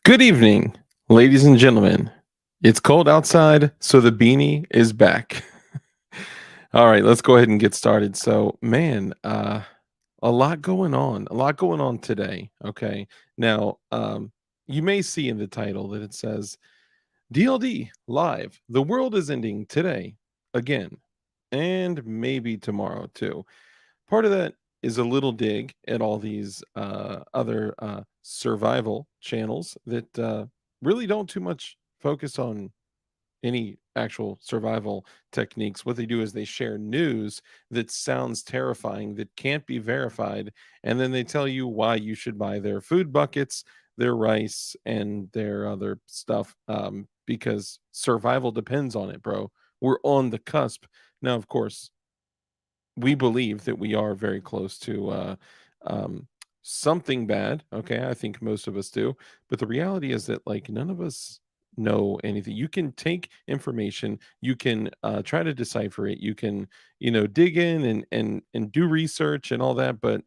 Good evening, ladies and gentlemen. It's cold outside, so the beanie is back. All right, let's go ahead and get started. So, man, a lot going on. A lot going on today. Okay. Now, you may see in the title that it says DLD live. The world is ending today again, and maybe tomorrow too. Part of that is a little dig at all these other survival channels that really don't too much focus on any actual survival techniques. What they do is they share news that sounds terrifying, that can't be verified, and then they tell you why you should buy their food buckets, their rice, and their other stuff, because survival depends on it, bro. We're on the cusp. Now, of course, we believe that we are very close to um, something bad. Okay, I think most of us do, but the reality is that like none of us know anything. You can take information, you can try to decipher it, you can dig in and do research and all that, but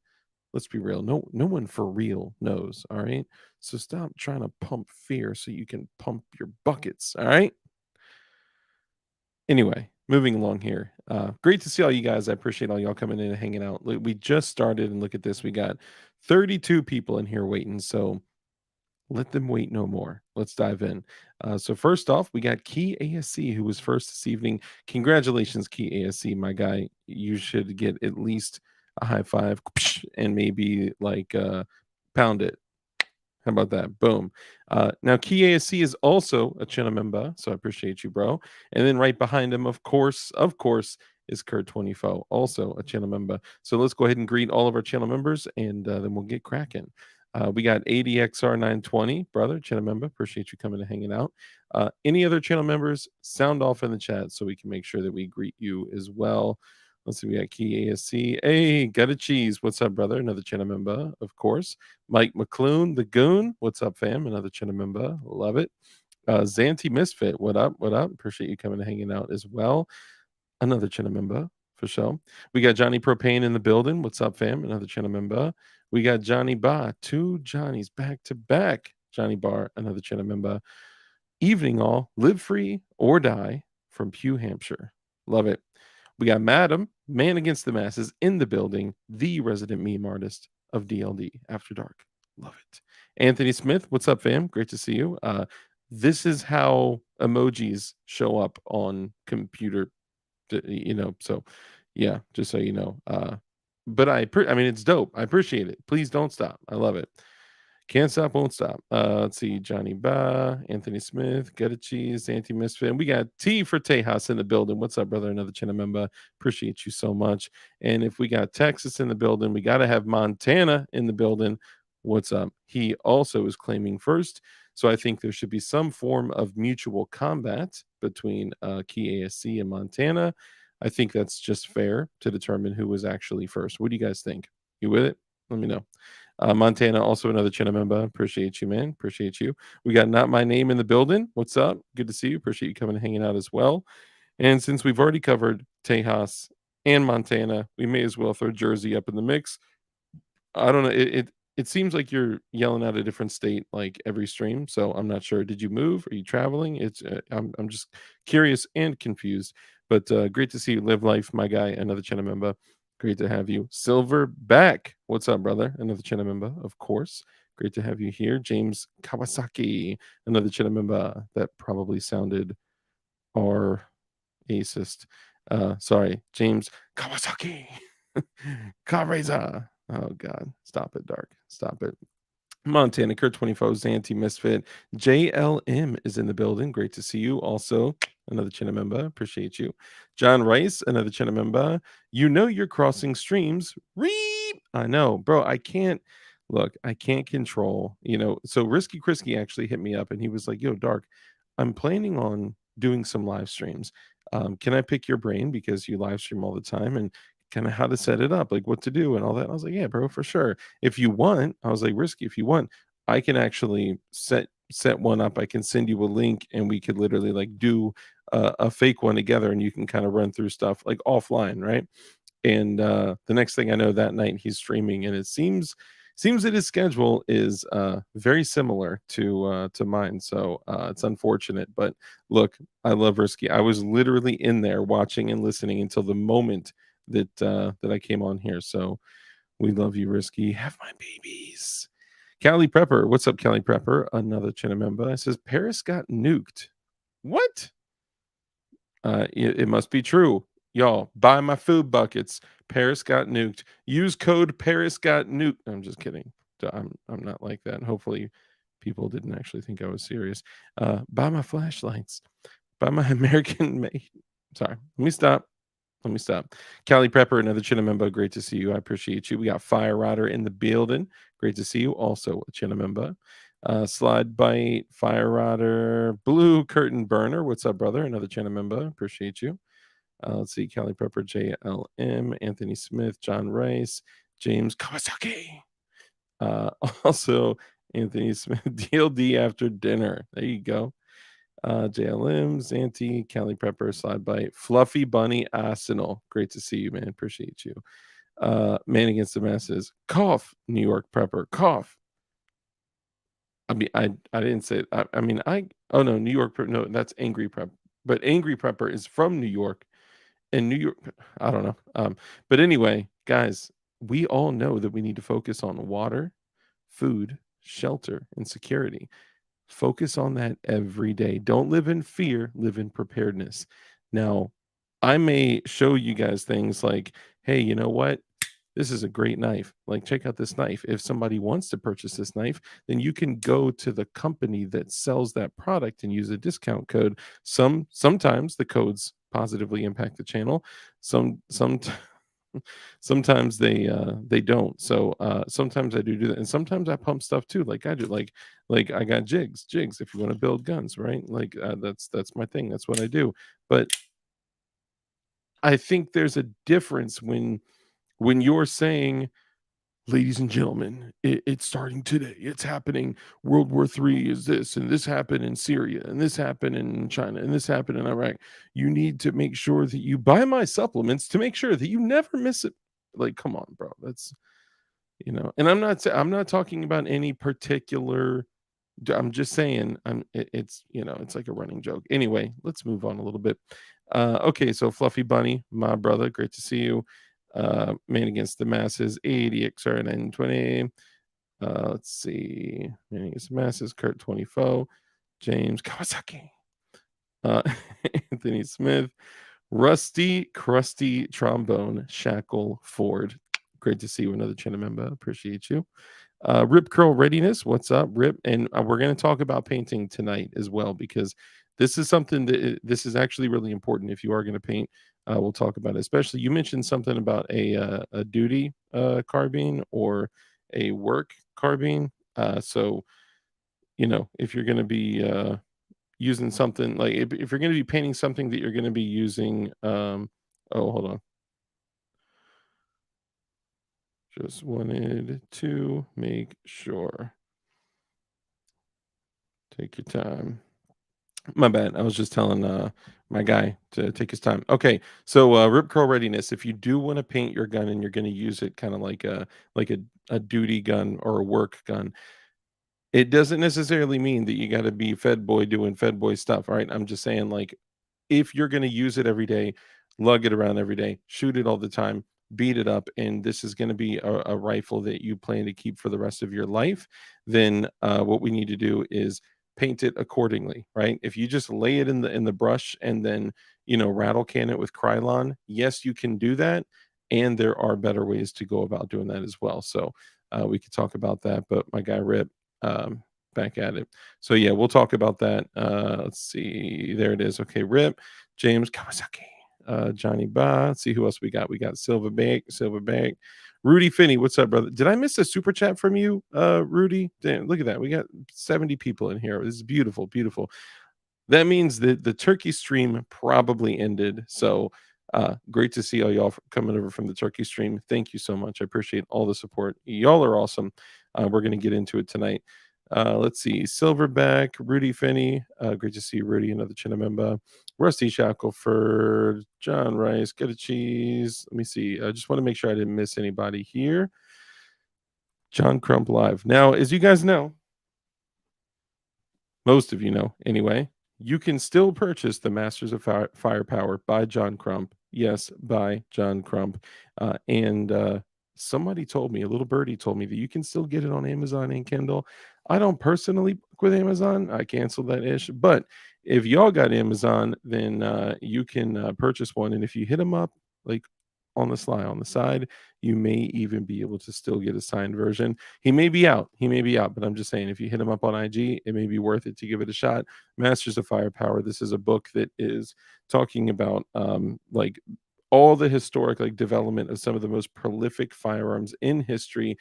let's be real, no one for real knows. All right, so stop trying to pump fear so you can pump your buckets. All right. Anyway, moving along here. Great to see all you guys. I appreciate all y'all coming in and hanging out. We just started, and look at this. We got 32 people in here waiting. So let them wait no more. Let's dive in. So first off, we got Key ASC, who was first this evening. Congratulations, Key ASC, my guy. You should get at least a high five and maybe like pound it. How about that? Boom. Now, Key ASC is also a channel member, so I appreciate you, bro. And then right behind him, of course, is Kurt24, also a channel member. So let's go ahead and greet all of our channel members, and then we'll get cracking. We got ADXR920, brother, channel member. Appreciate you coming and hanging out. Any other channel members, sound off in the chat so we can make sure that we greet you as well. Let's see, we got Key ASC. Hey, got a cheese. What's up, brother? Another channel member, of course. Mike McClune, the Goon. What's up, fam? Another channel member. Love it. Zanti Misfit. What up? What up? Appreciate you coming and hanging out as well. Another channel member for sure. We got Johnny Propane in the building. What's up, fam? Another channel member. We got Johnny Ba. Two Johnnies back to back. Johnny Bar, another channel member. Evening all. Live free or die from Pew, Hampshire. Love it. We got Madam, Man Against the Masses in the building, the resident meme artist of DLD After Dark. Love it. Anthony Smith, what's up, fam? Great to see you. This is how emojis show up on computer, so yeah, just so you know. But I mean, it's dope. I appreciate it. Please don't stop. I love it. Can't stop, won't stop. Let's see. Johnny Ba, Anthony Smith, Get a Cheese, Anti Misfit. And we got T for Tejas in the building. What's up, brother? Another channel member. Appreciate you so much. And if we got Texas in the building, we got to have Montana in the building. What's up? He also is claiming first. So I think there should be some form of mutual combat between Key ASC and Montana. I think that's just fair to determine who was actually first. What do you guys think? You with it? Let me know. Montana, also another channel member. Appreciate you, man. Appreciate you. We got Not My Name in the building. What's up? Good to see you. Appreciate you coming and hanging out as well. And since we've already covered Tejas and Montana, we may as well throw Jersey up in the mix. I don't know. It seems like you're yelling out a different state like every stream, so I'm not sure. Did you move? Are you traveling? I'm just curious and confused. But great to see you live life, my guy. Another channel member. Great to have you. Silverback. What's up, brother? Another channel member, of course. Great to have you here. James Kawasaki, another channel member. That probably sounded R racist. Sorry, James Kawasaki. Carreza. Oh God. Stop it, Dark. Stop it. Montana, Kurt 24, Zanti Misfit, JLM is in the building. Great to see you. Also, another channel member. Appreciate you. John Rice, another channel member. You know you're crossing streams. Reep. I know, bro. I can't look, I can't control, So Risky Krisky actually hit me up and he was like, yo, Dark, I'm planning on doing some live streams. Can I pick your brain because you live stream all the time and kind of how to set it up, like what to do and all that. And I was like, yeah, bro, for sure. If you want, I was like, Risky, if you want, I can actually set one up. I can send you a link and we could literally like do a fake one together and you can kind of run through stuff like offline, right? And the next thing I know, that night he's streaming and it seems seems that his schedule is very similar to mine. So it's unfortunate, but look, I love Risky. I was literally in there watching and listening until the moment that I came on here. So we love you, Risky. Have my babies. Callie Prepper, what's up, Callie Prepper? Another Chinamemba. It says Paris got nuked. What? It must be true. Y'all, buy my food buckets. Paris got nuked. Use code Paris got nuked. I'm just kidding. I'm not like that. Hopefully, people didn't actually think I was serious. Buy my flashlights. Buy my American made. Sorry. Let me stop. Let me stop. Callie Prepper, another Chinamemba. Great to see you. I appreciate you. We got Fire Rider in the building. Great to see you. Also a Chinamemba. Slide Bite, Fire Rider, Blue Curtain Burner. What's up, brother? Another Chinamemba. Appreciate you. Let's see. Callie Prepper, JLM, Anthony Smith, John Rice, James Kawasaki. Also, Anthony Smith, DLD after dinner. There you go. JLM, Zanti, Callie Prepper, Slide Bite, Fluffy Bunny Arsenal. Great to see you, man. Appreciate you. Man Against the Masses, Cough, New York Prepper, Cough. I mean, I didn't say it. I mean, oh no, New York, no, that's Angry Prep. But Angry Prepper is from New York, and New York, I don't know. But anyway, guys, we all know that we need to focus on water, food, shelter, and security. Focus on that every day. Don't live in fear, live in preparedness. Now, I may show you guys things like, hey, you know what? This is a great knife. Like, check out this knife. If somebody wants to purchase this knife, then you can go to the company that sells that product and use a discount code. Sometimes the codes positively impact the channel. Some sometimes they don't. So sometimes I do that, and sometimes I pump stuff too, like I do. Like I got jigs. If you want to build guns, right? Like that's my thing. That's what I do. But I think there's a difference when you're saying, ladies and gentlemen, it's starting today. It's happening. World War III is this, and this happened in Syria, and this happened in China, and this happened in Iraq. You need to make sure that you buy my supplements to make sure that you never miss it. Like, come on, bro. That's and I'm not talking about any particular. I'm just saying. It's like a running joke. Anyway, let's move on a little bit. Okay, so Fluffy Bunny, my brother, great to see you. Man Against the Masses, 80 XR 920. Let's see. Man Against the Masses, Kurt 24. James Kawasaki. Uh, Anthony Smith. Rusty Crusty Trombone, Shackle Ford. Great to see you, another channel member. Appreciate you. Rip Curl Readiness, what's up, Rip? And we're going to talk about painting tonight as well, because this is something this is actually really important. If you are going to paint, we'll talk about it. Especially, you mentioned something about a duty carbine or a work carbine. So, if you're going to be using something like if you're going to be painting something that you're going to be using, oh, hold on. Just wanted to make sure. Take your time. My bad. I was just telling my guy to take his time. Okay, so rip curl readiness. If you do want to paint your gun and you're going to use it kind of like a duty gun or a work gun, it doesn't necessarily mean that you got to be Fed boy doing Fed boy stuff. All right, I'm just saying, like, if you're going to use it every day, lug it around every day, shoot it all the time, beat it up, and this is going to be a rifle that you plan to keep for the rest of your life, then what we need to do is paint it accordingly, right? If you just lay it in the brush and then rattle can it with Krylon, yes, you can do that, and there are better ways to go about doing that as well. So we could talk about that, but my guy Rip. Um, Back at it. So yeah, we'll talk about that. Let's see. There it is. Okay, Rip, James Kawasaki, Johnny Ba. Let's see who else we got. We got Silverback, Rudy Finney. What's up, brother? Did I miss a super chat from you, Rudy? Damn, look at that. We got 70 people in here. This is beautiful, beautiful. That means that the turkey stream probably ended. So great to see all y'all coming over from the turkey stream. Thank you so much. I appreciate all the support. Y'all are awesome. We're going to get into it tonight. Let's see. Silverback, Rudy Finney. Great to see Rudy, another Chinamemba. Rusty Shackelford, John Rice, Get a Cheese. Let me see. I just want to make sure I didn't miss anybody here. John Crump live. Now, as you guys know, most of you know anyway, you can still purchase the Masters of Firepower by John Crump. Yes, by John Crump. And somebody told me, a little birdie told me that you can still get it on Amazon and Kindle. I don't personally book with Amazon. I canceled that ish. But if y'all got Amazon, then you can purchase one. And if you hit them up, like on the sly, on the side, you may even be able to still get a signed version. He may be out. He may be out, but I'm just saying if you hit him up on IG, it may be worth it to give it a shot. Masters of Firepower. This is a book that is talking about like all the historic like development of some of the most prolific firearms in history,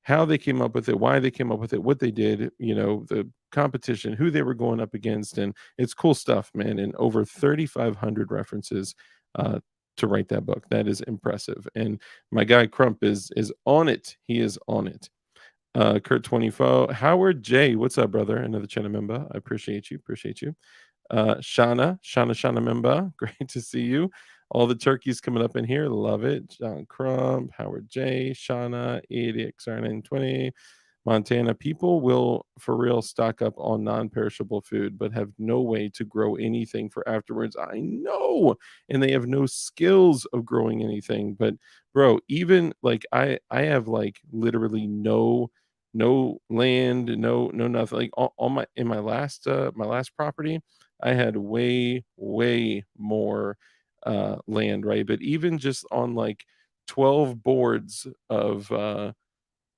how they came up with it, why they came up with it, what they did, you know, the competition, who they were going up against, and it's cool stuff, man. And over 3,500 references uh, to write that book. That is impressive. And my guy Crump is on it. He is on it. Kurt 24, Howard J. What's up, brother? Another channel member. I appreciate you. Appreciate you. Shana member. Great to see you. All the turkeys coming up in here. Love it. John Crump, Howard J, Shauna, 80XR920. Montana people will for real stock up on non-perishable food, but have no way to grow anything for afterwards. I know, and they have no skills of growing anything. But bro, even like I have like literally no land, no nothing. Like on my in my last property, I had way more land, right? But even just on like 12 boards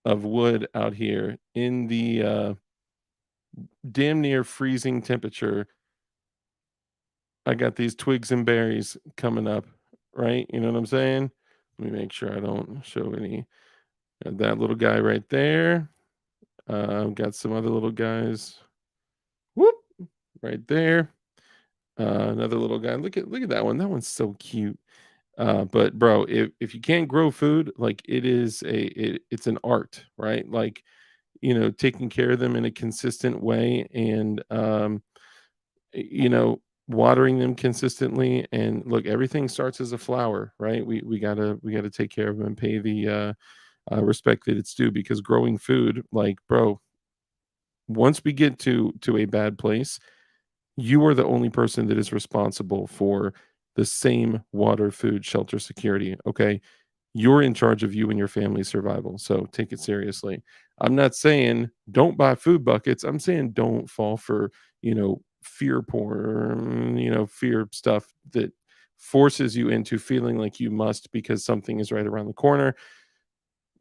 of wood out here in the damn near freezing temperature, I got these twigs and berries coming up, right? You know what I'm saying? Let me make sure I don't show any. That little guy right there. Got some other little guys. Whoop, right there. Another little guy. Look at that one. That one's so cute. But bro, if you can't grow food, like it's an art, right? Like, you know, taking care of them in a consistent way and you know, watering them consistently. And look, everything starts as a flower, right? We gotta take care of them and pay the respect that it's due, because growing food, like bro, once we get to a bad place, you are the only person that is responsible for the same water, food, shelter, security. Okay. You're in charge of you and your family's survival. So take it seriously. I'm not saying don't buy food buckets. I'm saying don't fall for, you know, fear porn, you know, fear stuff that forces you into feeling like you must because something is right around the corner.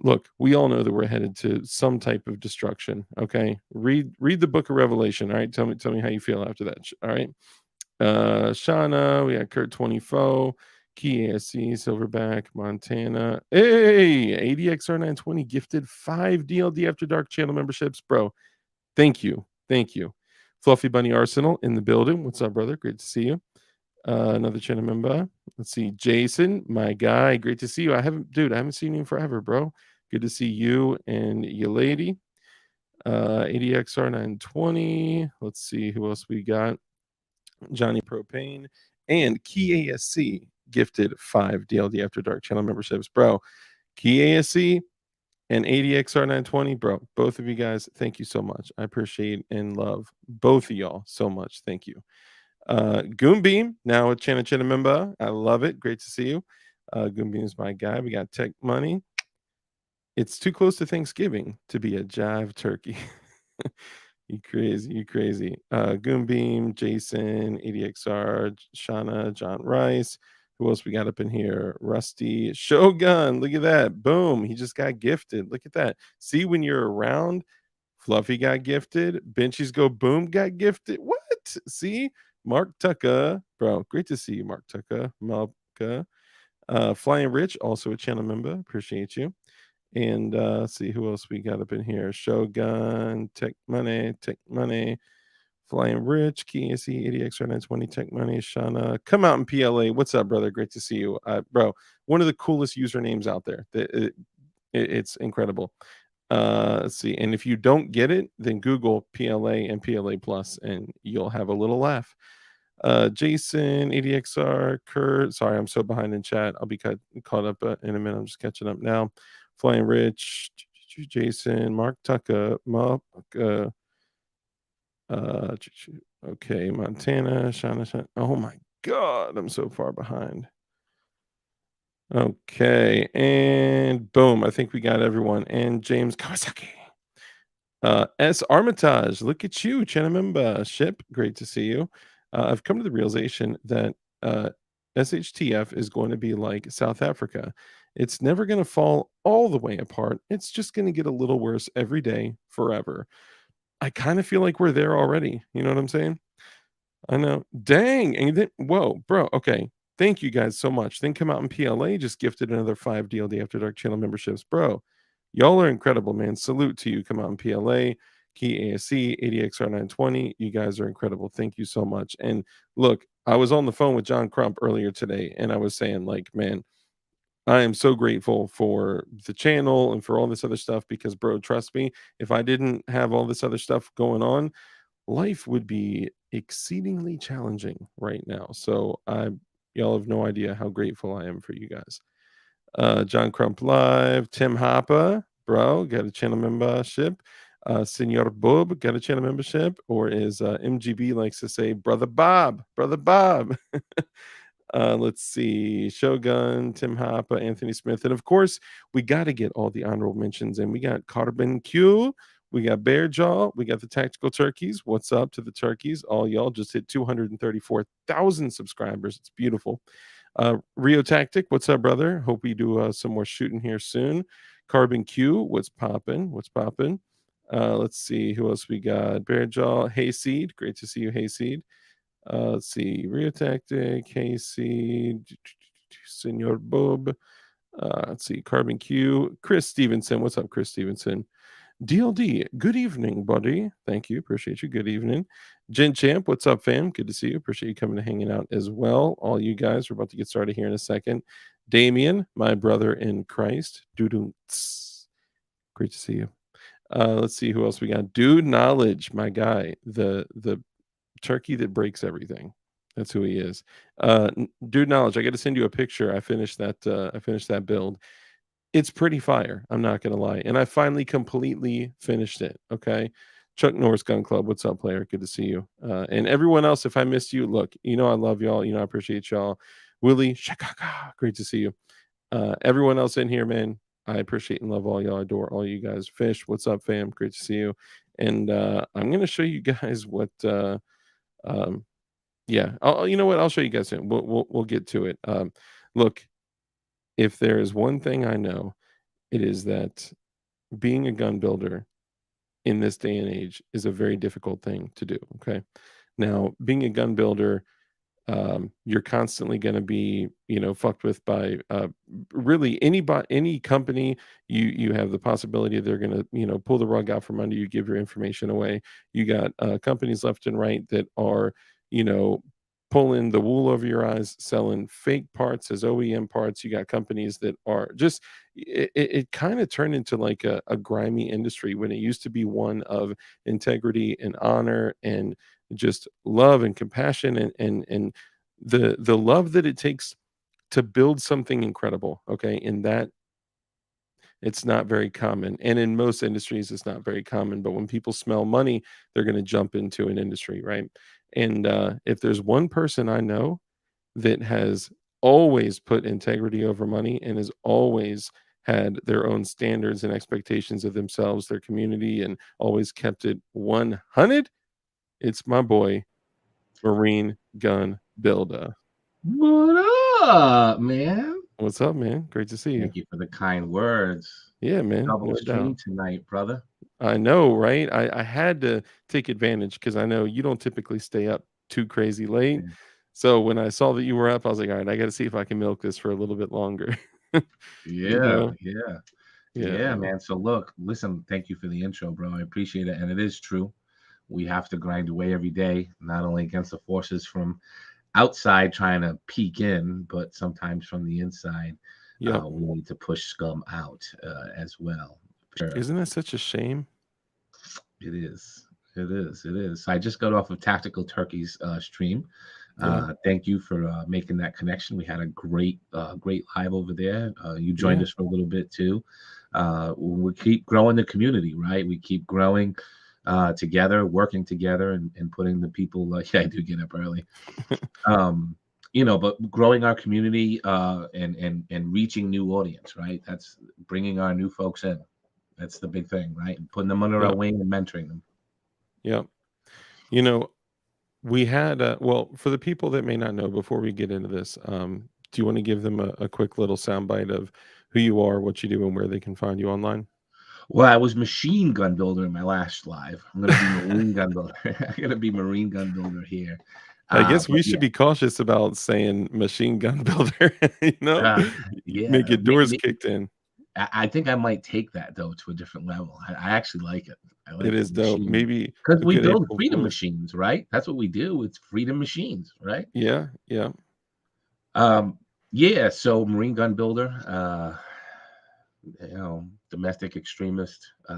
Look, we all know that we're headed to some type of destruction. Okay. Read the book of Revelation. All right. Tell me how you feel after that. All right. Shauna, we got Kurt 24, Key ASC, Silverback, Montana. Hey, ADXR920 gifted 5 DLD After Dark channel memberships. Bro, thank you. Thank you. Fluffy Bunny Arsenal in the building. What's up, brother? Great to see you. Another channel member. Let's see. Jason, my guy. Great to see you. I haven't seen you in forever, bro. Good to see you and your lady. ADXR920. Let's see who else we got. Johnny Propane, and Key ASC gifted 5 DLD After Dark channel memberships. Bro, Key ASC and ADXR920, bro, both of you guys, thank you so much. I appreciate and love both of y'all so much. Thank you. Goombeam, now a channel member. I love it. Great to see you. Goombeam is my guy. We got Tech Money. It's too close to Thanksgiving to be a jive turkey. You crazy, you crazy. Goombeam, Jason, ADXR, Shauna, John Rice. Who else we got up in here? Rusty, Shogun. Look at that. Boom. He just got gifted. Look at that. See, when you're around, Fluffy got gifted. Benchies Go Boom got gifted. What? See? Mark Tucker. Bro, great to see you, Mark Tucker. Malka. Flying Rich, also a channel member. Appreciate you. And let's see who else we got up in here. Shogun, Tech Money, Flying Rich, KSE, ADX 920, Tech Money, Shauna. Come out in PLA. What's up, brother? Great to see you. Bro, one of the coolest usernames out there. It's incredible. Let's see. And if you don't get it, then Google PLA and PLA Plus, and you'll have a little laugh. Jason, ADXR, Kurt. Sorry, I'm so behind in chat. I'll be caught up in a minute. I'm just catching up now. Flying Rich, Jason, Mark Tucker, Mark, okay, Montana, Shauna. Oh my God, I'm so far behind. Okay, and boom, I think we got everyone. And James Kawasaki. S. Armitage, look at you, channel membership. Great to see you. I've come to the realization that uh, SHTF is going to be like South Africa. It's never going to fall all the way apart. It's just going to get a little worse every day, forever. I kind of feel like we're there already. You know what I'm saying? I know. Dang. And then, whoa, bro. Okay. Thank you guys so much. Then come out in PLA just gifted another 5 DLD After Dark channel memberships. Bro, y'all are incredible, man. Salute to you. Come out in PLA, Key ASC, ADXR 920. You guys are incredible. Thank you so much. And look, I was on the phone with John Crump earlier today, and I was saying, like, man, I am so grateful for the channel and for all this other stuff because, bro, trust me, if I didn't have all this other stuff going on, life would be exceedingly challenging right now. So y'all have no idea how grateful I am for you guys. John Crump Live, Tim Hoppa, bro, got a channel membership. Senor Bob got a channel membership, or as MGB likes to say, Brother Bob, Brother Bob. Let's see, Shogun, Tim Hoppa, Anthony Smith, and of course, we got to get all the honorable mentions. And we got Carbon Q, we got Bear Jaw, we got the Tactical Turkeys. What's up to the turkeys? All y'all just hit 234,000 subscribers. It's beautiful. Rio Tactic, what's up, brother? Hope we do some more shooting here soon. Carbon Q, what's popping? What's popping? Let's see who else we got. Bear Jaw, Hayseed, great to see you, Hayseed. Let's see, Rio Tactic, Hayseed, Senor Bob. Let's see, Carbon Q, Chris Stevenson. What's up, Chris Stevenson? DLD, good evening, buddy. Thank you. Appreciate you. Good evening. Jen Champ, what's up, fam? Good to see you. Appreciate you coming and hanging out as well. All you guys, we're about to get started here in a second. Damien, my brother in Christ. Doo great to see you. Let's see who else we got. Dude Knowledge, my guy, the turkey that breaks everything. That's who he is. Dude Knowledge, I got to send you a picture. I finished that build. It's pretty fire, I'm not gonna lie, and I finally completely finished it, okay? Chuck Norris Gun Club, what's up, player? Good to see you. And everyone else, if I missed you, look, you know I love y'all, you know I appreciate y'all. Willie, Shakaka, great to see you. Everyone else in here, man, I appreciate and love all y'all, adore all you guys. Fish, what's up, fam? Great to see you. And, I'm gonna show you guys what, um yeah, you know what? I'll show you guys soon. We'll get to it. Look, if there is one thing I know, it is that being a gun builder in this day and age is a very difficult thing to do. Okay. Now, being a gun builder, you're constantly going to be, fucked with by really any company. You have the possibility they're going to, pull the rug out from under you, give your information away. You got companies left and right that are, you know, pulling the wool over your eyes, selling fake parts as OEM parts. You got companies that are just it kind of turned into like a grimy industry when it used to be one of integrity and honor and just love and compassion and the love that it takes to build something incredible, okay? And that it's not very common. And in most industries it's not very common, but when people smell money, they're going to jump into an industry, right? And if there's one person I know that has always put integrity over money and has always had their own standards and expectations of themselves, their community, and always kept it 100, it's my boy Marine Gun Builder. What up, man? What's up, man? Great to see you. Thank you for the kind words. Yeah, man, Double no stream doubt. tonight, brother. I know, right? I had to take advantage because I know you don't typically stay up too crazy late. Yeah, So when I saw that you were up, I was like, all right, I got to see if I can milk this for a little bit longer. you yeah, know? yeah, Yeah, yeah, man. man. So look, listen, thank you for the intro, bro. I appreciate it. And it is true. We have to grind away every day, not only against the forces from outside trying to peek in, but sometimes from the inside. Yep. We need to push scum out as well. Sure. Isn't that such a shame? It is. It is. It is. I just got off of Tactical Turkey's stream. Yeah. Thank you for making that connection. We had a great live over there. You joined Yeah. us for a little bit too. We keep growing the community, right? We keep growing together, working together, and putting the people. Yeah, I do get up early. Um, but growing our community and reaching new audience, right? That's bringing our new folks in. That's the big thing, right? And putting them under our Yeah. wing and mentoring them. Yeah. You know, we had well, for the people that may not know, before we get into this, do you want to give them a quick little soundbite of who you are, what you do, and where they can find you online? Well, I was machine gun builder in my last live. I'm gonna be marine gun builder. I'm gonna be marine gun builder here. I guess But we should yeah, be cautious about saying machine gun builder, you know? uh, yeah. Make your doors kicked in. I think I might take that though to a different level. I actually like it. I It like the is dope. machine Maybe because a we good build April freedom Fool's. machines, right? That's what we do. It's freedom machines, right? Yeah, yeah, Um, yeah. So marine gun builder, domestic extremist, you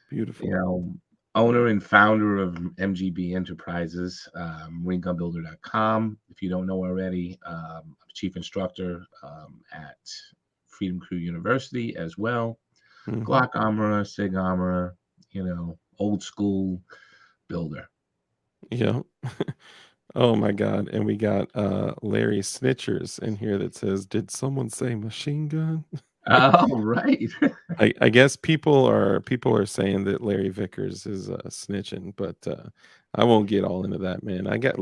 beautiful. know, owner and founder of MGB Enterprises, marinegunbuilder.com. If you don't know already, I'm chief instructor at Freedom Crew University as well. Mhm. Glock armorer, SIG armorer, old school builder. Yeah. Oh my god, and we got, Larry Snitchers in here that says, "Did someone say machine gun?" Oh, right. I guess people are saying that Larry Vickers is, snitching, but, I won't get all into that, man. I got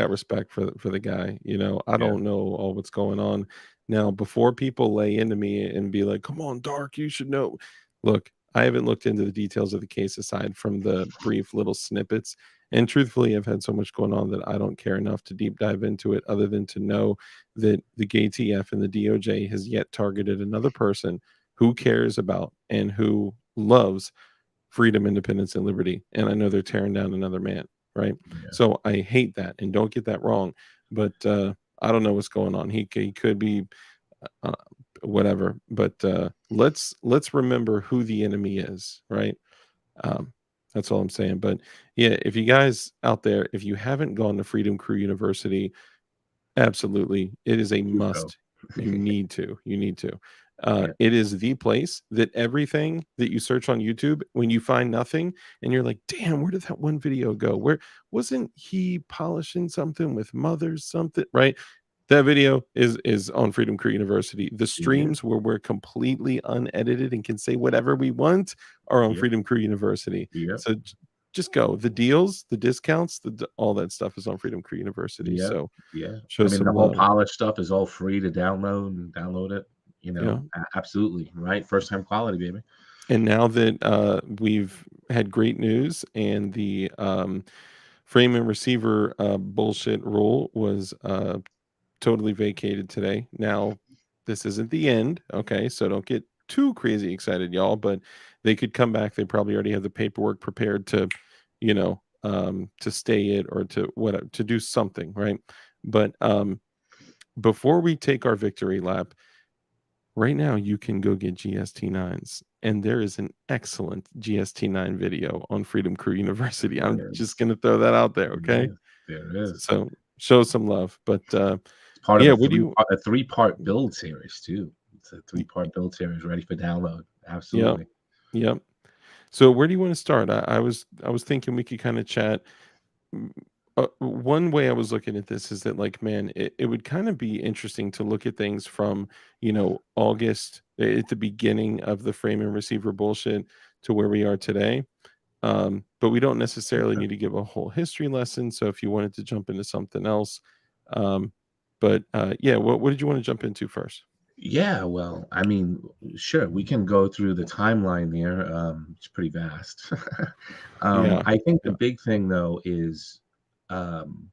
respect for the guy, I Yeah, don't know all what's going on. Now, before people lay into me and be like, "Come on, Dark, you should know." Look, I haven't looked into the details of the case aside from the brief little snippets, and truthfully, I've had so much going on that I don't care enough to deep dive into it other than to know that the gay TF and the DOJ has yet targeted another person who cares about and who loves freedom, independence, and liberty. And I know they're tearing down another man, right? yeah, So I hate that, and don't get that wrong. But I don't know what's going on. He could be uh, whatever. But let's remember who the enemy is, right? Um, that's all I'm saying. But yeah, if you guys out there, if you haven't gone to Freedom Crew University, absolutely. It is a do so. must. You need to. You need to. Yeah, It is the place that everything that you search on YouTube, when you find nothing and you're like, damn, where did that one video go? Where wasn't he polishing something with mothers, something, right? That video is on Freedom Crew University. The yeah, streams where we're completely unedited and can say whatever we want are on yeah, Freedom Crew University. yeah, So just go. The deals, the discounts, all that stuff is on Freedom Crew University. yeah, So yeah. show I mean, the some whole love. polish stuff is all free to download it. Yeah. Absolutely, right? First time quality, baby. And now that we've had great news and the frame and receiver bullshit rule was totally vacated today. Now, this isn't the end. Okay. So don't get too crazy excited, y'all, but they could come back. They probably already have the paperwork prepared to stay it or to do something. Right. But before we take our victory lap, right now, you can go get GST9s, and there is an excellent GST9 video on Freedom Crew University. I'm just Yes, gonna throw that out there, okay? yes, there is. So show some love. But It's part of yeah, a what do you? three-part build series too. It's a three-part build series ready for download. Yep, Absolutely. yep. So where do you want to start? I was thinking we could kind of chat. Mm, one way I was looking at this is that, like, man, it would kind of be interesting to look at things from, August at the beginning of the frame and receiver bullshit to where we are today. But we don't necessarily Okay. need to give a whole history lesson. So if you wanted to jump into something else, um, but yeah, what did you want to jump into first? Yeah, well, I mean, sure, we can go through the timeline there. It's pretty vast. Yeah, I think the yeah, big thing though is, um,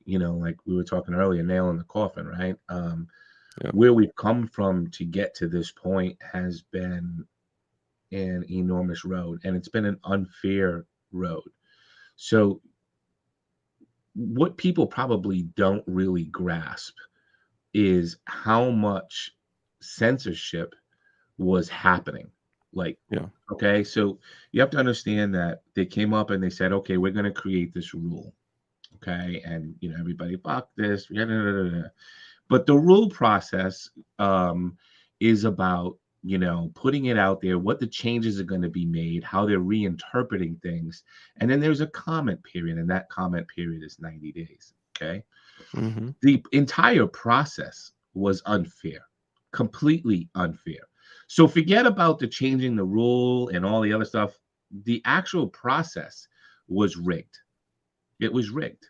like we were talking earlier, nail in the coffin, right? yeah, Where we've come from to get to this point has been an enormous road, and it's been an unfair road. So, what people probably don't really grasp is how much censorship was happening. Like, yeah, so you have to understand that they came up and they said, okay, we're going to create this rule. Okay, and everybody fuck this. But the rule process is about putting it out there, what the changes are going to be made, how they're reinterpreting things, and then there's a comment period, and that comment period is 90 days. Okay, Mm-hmm. the entire process was unfair, completely unfair. So forget about the changing the rule and all the other stuff. The actual process was rigged. It was rigged.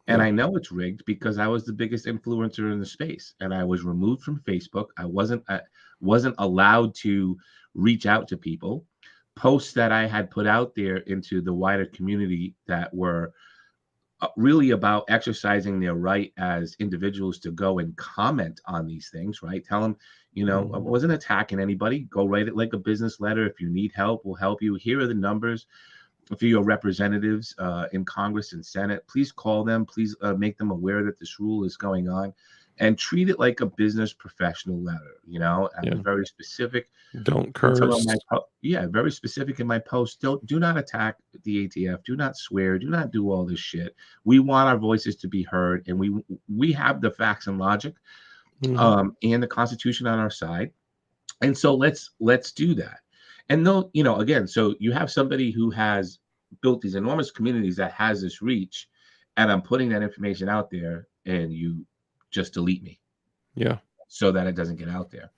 And Yeah. I know it's rigged because I was the biggest influencer in the space, and I was removed from Facebook. I wasn't allowed to reach out to people. Posts that I had put out there into the wider community that were really about exercising their right as individuals to go and comment on these things, right? Tell them, I Mm-hmm. wasn't attacking anybody. Go write it like a business letter. If you need help, we'll help you. Here are the numbers for your representatives in Congress and Senate. Please call them. Please make them aware that this rule is going on, and treat it like a business professional letter. I was Yeah. very specific Don't in some of curse. my very specific in my posts. Do not attack the ATF. Do not swear. Do not do all this shit. We want our voices to be heard, and we have the facts and logic Mm-hmm. and the Constitution on our side. And so let's do that. And though, again, so you have somebody who has built these enormous communities that has this reach, and I'm putting that information out there, and you just delete me Yeah. so that it doesn't get out there,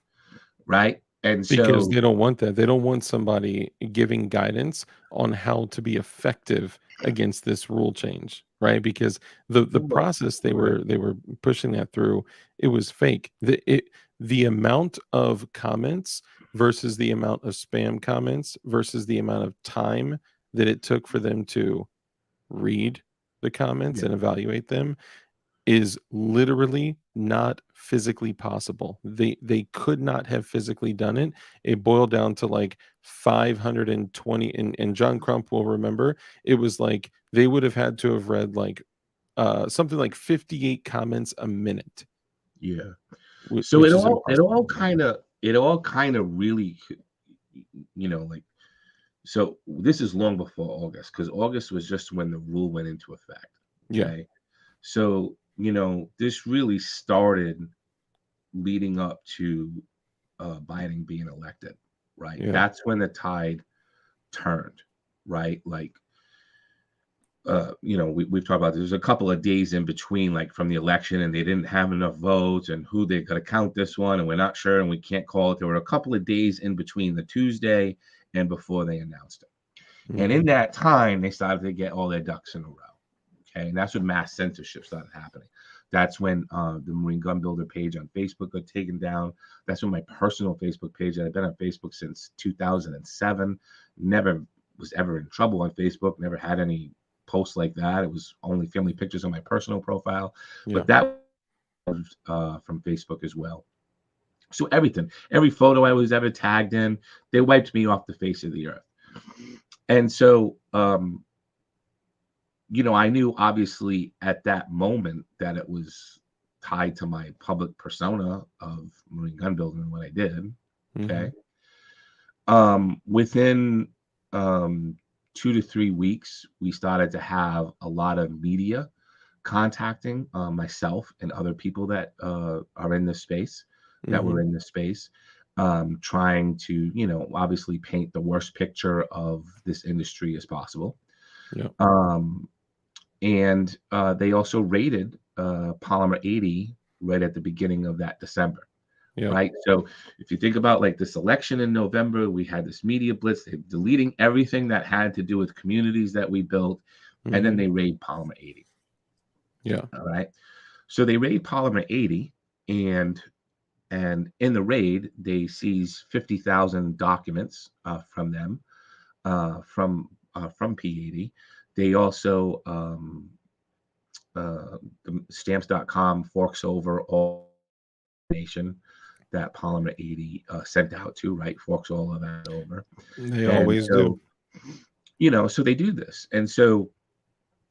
right? And Because so they don't want that. They don't want somebody giving guidance on how to be effective against this rule change, right? Because the process right. they were pushing that through, it was fake. The amount of comments versus the amount of spam comments versus the amount of time that it took for them to read the comments Yeah, and evaluate them is literally not physically possible. They could not have physically done it. It boiled down to like 520, and John Crump will remember, it was like they would have had to have read like something like 58 comments a minute, yeah. whi So which is impossible. it all kind of really, like, so this is long before August, because August was just when the rule went into effect. Yeah, Okay. So, this really started leading up to Biden being elected, right? yeah, That's when the tide turned, right? Like, we've talked about there's a couple of days in between, like from the election, and they didn't have enough votes, and who they're going to count this one, and we're not sure, and we can't call it. There were a couple of days in between the Tuesday and before they announced it. And mhm, in that time, they started to get all their ducks in a row. Okay. And that's when mass censorship started happening. That's when the Marine Gun Builder page on Facebook got taken down. That's when my personal Facebook page, that I've been on Facebook since 2007, never was ever in trouble on Facebook, never had any posts like that. It was only family pictures on my personal profile, yeah, but that was from Facebook as well. So everything, every photo I was ever tagged in, they wiped me off the face of the earth. And so, I knew obviously at that moment that it was tied to my public persona of Marine gun building and what I did. Okay. mhm, Within 2 to 3 weeks, we started to have a lot of media contacting myself and other people that are in this space, that were mhm, in this space, trying to, obviously paint the worst picture of this industry as possible. yeah, Um, and they also rated Polymer 80 right at the beginning of that December, yeah, right? So if you think about like this election in November, we had this media blitz, they deleting everything that had to do with communities that we built, and then mhm, they raid Polymer 80. yeah, All right. So they raid Polymer 80, and in the raid, they seize 50,000 documents from them, from P80. They also the stamps.com forks over all information that Polymer 80 sent out to, right? Forks all of that over. they And always do. so, so they do this. And so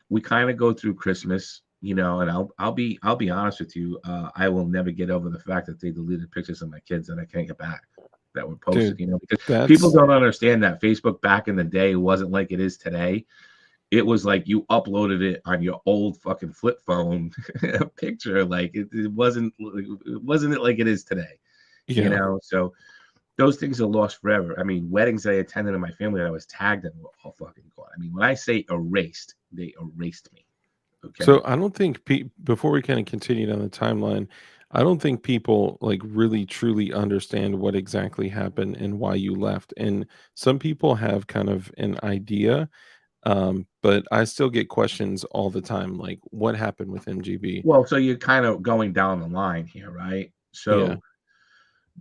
we kind of go through Christmas, and I'll be honest with you, I will never get over the fact that they deleted pictures of my kids that I can't get back that were posted, Dude, because people that's don't understand that Facebook back in the day wasn't like it is today. it was like you uploaded it on your old fucking flip phone picture. Like it wasn't it like it is today, you Yeah. know? So those things are lost forever. I mean, weddings that I attended in my family that I was tagged in were all fucking gone. I mean, when I say erased, they erased me. So Okay. I don't think before we kind of continue down the timeline, I don't think people like really truly understand what exactly happened and why you left. And some people have kind of an idea, but I still get questions all the time, like what happened with MGB? Well, so you're kind of going down the line here, right? Yeah, So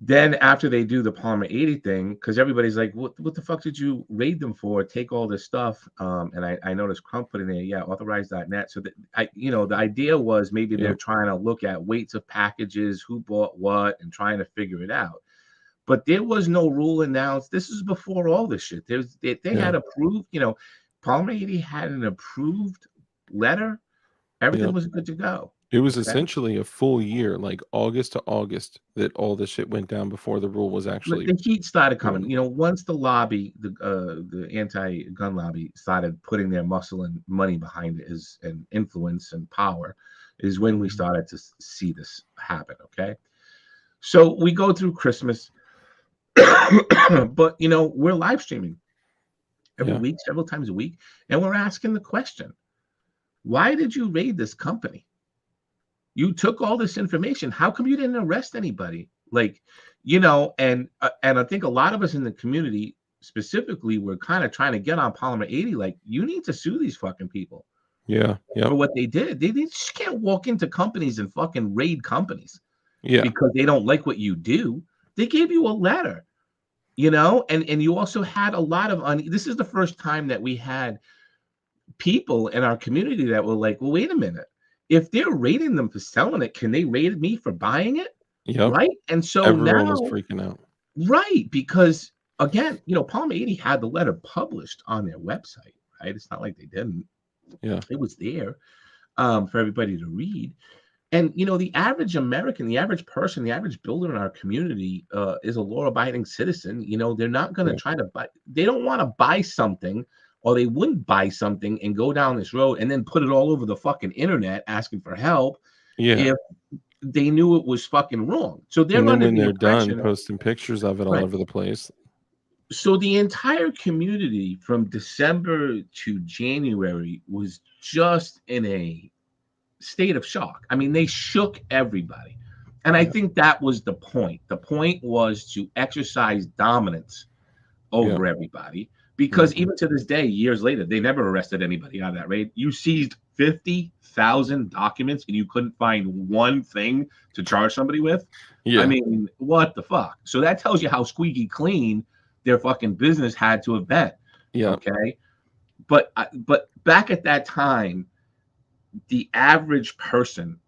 then after they do the Palmer 80 thing, because everybody's like, what the fuck did you raid them for? Take all this stuff. And I noticed Crump put in there, yeah, authorize.net. So that the idea was maybe they're yep, trying to look at weights of packages, who bought what, and trying to figure it out. But there was no rule announced. This is before all this shit. They yeah, had approved, Palmer 80 had an approved letter. Everything yep. was good to go. It was Okay. essentially a full year, like August to August, that all this shit went down before the rule was But actually the heat started put coming. in. Once the lobby, the anti-gun lobby, started putting their muscle and money behind it, and influence and power, is when we Mhm. started to see this happen. Okay, so we go through Christmas, but we're live streaming every Yeah, week, several times a week, and we're asking the question: why did you raid this company? You took all this information. How come you didn't arrest anybody? Like, and I think a lot of us in the community specifically were kind of trying to get on Polymer 80. Like, you need to sue these fucking people yeah, for yep, what they did. They just can't walk into companies and fucking raid companies yeah, because they don't like what you do. They gave you a letter, and you also had a lot of this is the first time that we had people in our community that were like, well, wait a minute. If they're rating them for selling it, can they rate me for buying it? yep. Right. And so Everyone was now, freaking out. right, because again, Palm 80 had the letter published on their website, right? It's not like they didn't. Yeah, It was there for everybody to read. And the average American, the average person, the average builder in our community is a law-abiding citizen. They're not going to yeah, try to buy. They don't want to buy something, or they wouldn't buy something and go down this road and then put it all over the fucking internet asking for help yeah. if they knew it was fucking wrong. So And they're then under when the they're done impression, posting pictures of it all right? over the place, So the entire community from December to January was just in a state of shock. I mean, they shook everybody. And I yeah, think that was the point. The point was to exercise dominance yeah, over everybody because mhm, even to this day, years later, they never arrested anybody out of that raid. You seized 50,000 documents and you couldn't find one thing to charge somebody with. I yeah, mean, what the fuck? So that tells you how squeaky clean their fucking business had to have been. yeah, Okay. But back at that time, the average person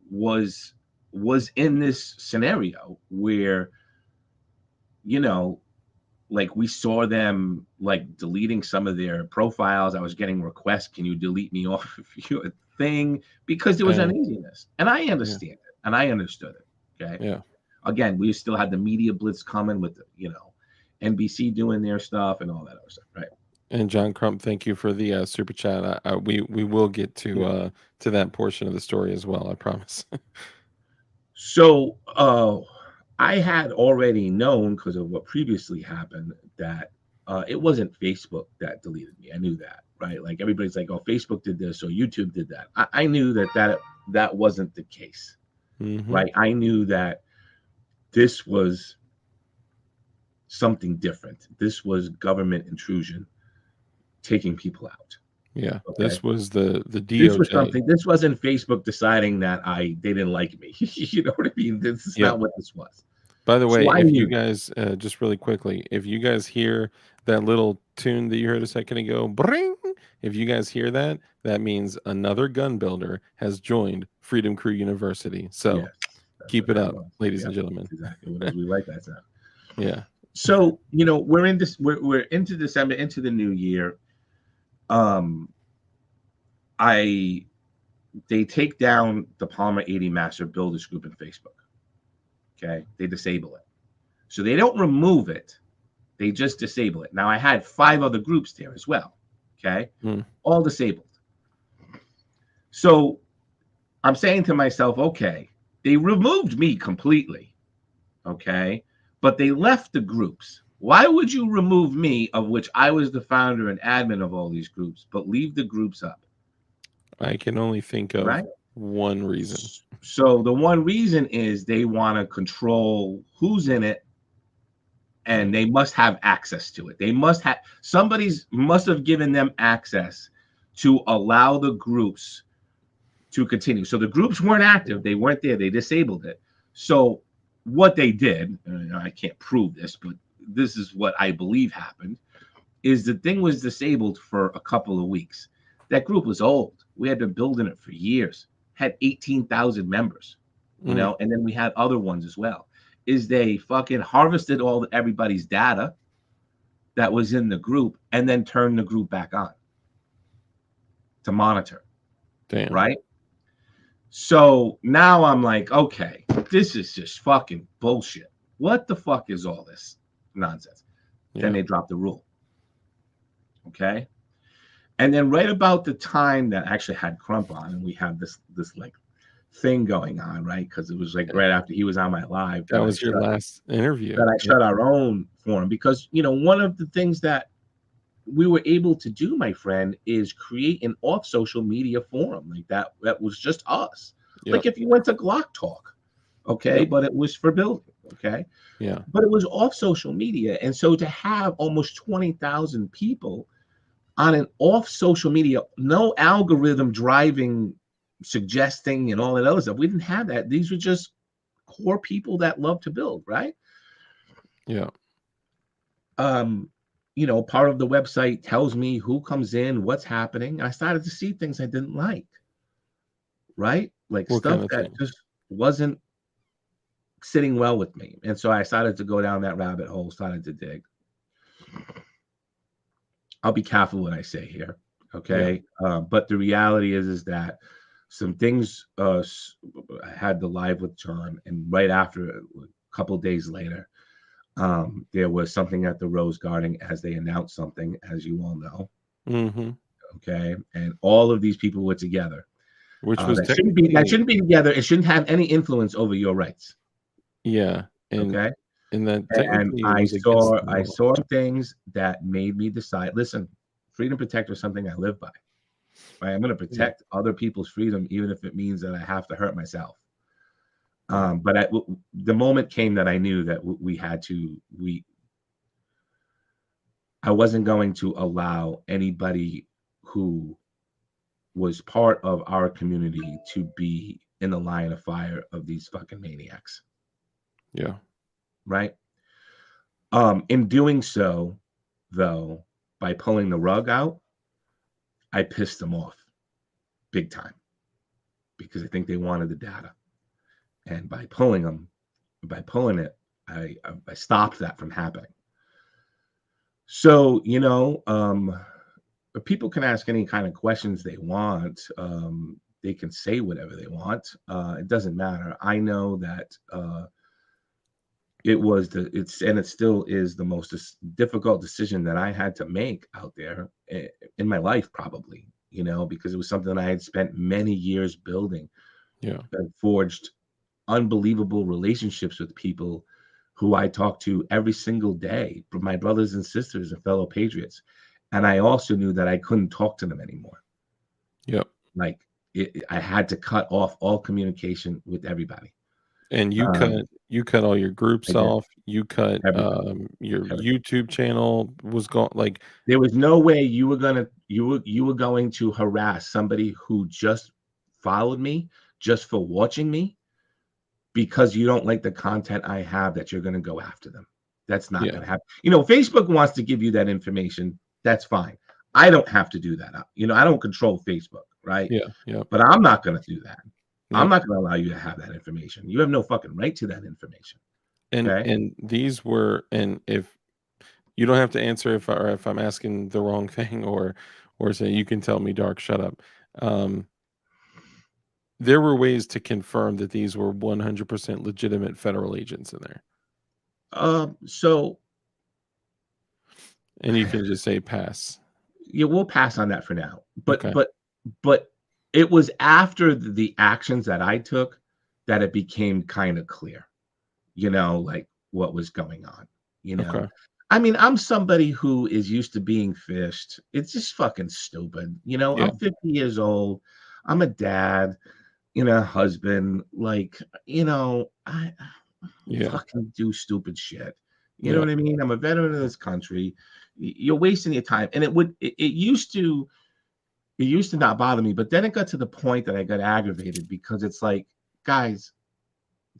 was was in this scenario where you know like we saw them like deleting some of their profiles. I was getting requests, can you delete me off of your thing, because there was yeah, uneasiness, and I yeah, understand it and I understood it. Okay, yeah. again, we still had the media blitz coming with NBC doing their stuff and all that other stuff, right? And John Crump, thank you for the super chat. We will get Yeah. to that portion of the story as well. I promise. So I had already known because of what previously happened that it wasn't Facebook that deleted me. I knew that, right? Like everybody's like, "Oh, Facebook did this or YouTube did that." I knew that wasn't the case, Hmm. right? I knew that this was something different. This was government intrusion, taking people out. Yeah, Okay, this was the this was DOJ. something. This wasn't Facebook deciding that they didn't like me. You know what I mean? This is Yep. not what this was. By the way, So I if you knew. guys just really quickly, if you guys hear that little tune that you heard a second ago, bring, if you guys hear that, that means another gun builder has joined Freedom Crew University. So Yes, that's keep what it that up, was. ladies and Yep, gentlemen. that's exactly what it is. We like that sound. Yeah. So, we're in this we're into December, into the new year. Um I They take down the Palmer 80 Master Builders group in Facebook. Okay. They disable it. So they don't remove it. They just disable it. Now I had 5 other groups there as well. Okay. Mm. All disabled. So I'm saying to myself, okay, they removed me completely. Okay. But they left the groups. Why would you remove me, of which I was the founder and admin of all these groups, but leave the groups up? I can only think of Right. one reason. So the one reason is they want to control who's in it, and they must have access to it. They must have somebody's must have given them access to allow the groups to continue. So the groups weren't active, they weren't there, they disabled it. So what they did, I can't prove this, but this is what I believe happened, is the thing was disabled for a couple of weeks. That group was old. We had been building it for years, had 18,000 members, Mm. and then we had other ones as well. Is they fucking harvested everybody's data that was in the group and then turned the group back on to monitor, Damn. right? So now I'm like, okay, this is just fucking bullshit. What the fuck is all this nonsense? Yeah. Then they dropped the rule. Okay. And then right about the time that I actually had Crump on, and we had this like thing going on, right? Because it was like right after he was on my live That was your last interview. that I shut our own forum, because one of the things that we were able to do, my friend, is create an off social media forum like that was just us. Yep. Like if you went to Glock Talk, okay, Yep. but it was for building, okay, Yeah. but it was off social media. And so to have almost 20,000 people on an off social media, no algorithm driving, suggesting, and all that other stuff, we didn't have that. These were just core people that love to build, right? Yeah. Part of the website tells me who comes in, what's happening. I started to see things I didn't like, right? Like What stuff kind of that thing? just wasn't sitting well with me. And so I started to go down that rabbit hole, started to dig. I'll be careful what I say here, okay? But the reality is that some things, I had the live with John, and right after, a couple days later, there was something at the Rose Garden as they announced something, as you all know. Mm-hmm. Okay, and all of these people were together. Which was That shouldn't be together. It shouldn't have any influence over your rights. Yeah. Okay, And that and technically it was against the I law. saw things that made me decide. Listen, freedom protector is something I live by. Right? I'm going to protect other people's freedom, even if it means that I have to hurt myself. But the moment came that I knew that I wasn't going to allow anybody who was part of our community to be in the line of fire of these fucking maniacs. Yeah. Right. In doing so, though, by pulling the rug out, I pissed them off big time, because I think they wanted the data. And by pulling it, I stopped that from happening. So, people can ask any kind of questions they want. They can say whatever they want. It doesn't matter. I know that it still is the most difficult decision that I had to make out there in my life, probably, because it was something I had spent many years building. Yeah. I forged unbelievable relationships with people who I talk to every single day, my brothers and sisters and fellow patriots. And I also knew that I couldn't talk to them anymore. Yep. Like I had to cut off all communication with everybody. And you cut all your groups I did off. You cut everything. your YouTube channel was gone. Like, There was no way you were going to harass somebody who just followed me just for watching me, because you don't like the content I have, that you're going to go after them. That's not going to happen. Facebook wants to give you that information. That's fine. I don't have to do that. I don't control Facebook, right? Yeah. But I'm not going to do that. I'm Yep. not going to allow you to have that information. You have no fucking right to that information. Okay. And these were, and if you don't have to answer if I'm asking the wrong thing, or say, you can tell me, Dark, shut up. There were ways to confirm that these were 100% legitimate federal agents in there. So And you can just say pass. Yeah, we'll pass on that for now. But Okay. but but it was after the actions that I took that it became kind of clear, like what was going on, you know. Okay. I mean, I'm somebody who is used to being fished. It's just fucking stupid. Yeah. I'm 50 years old. I'm a dad, a husband. Like, I Yeah. fucking do stupid shit. You know Yeah. what I mean? I'm a veteran of this country. You're wasting your time. And it used to not bother me, but then it got to the point that I got aggravated because it's like, guys,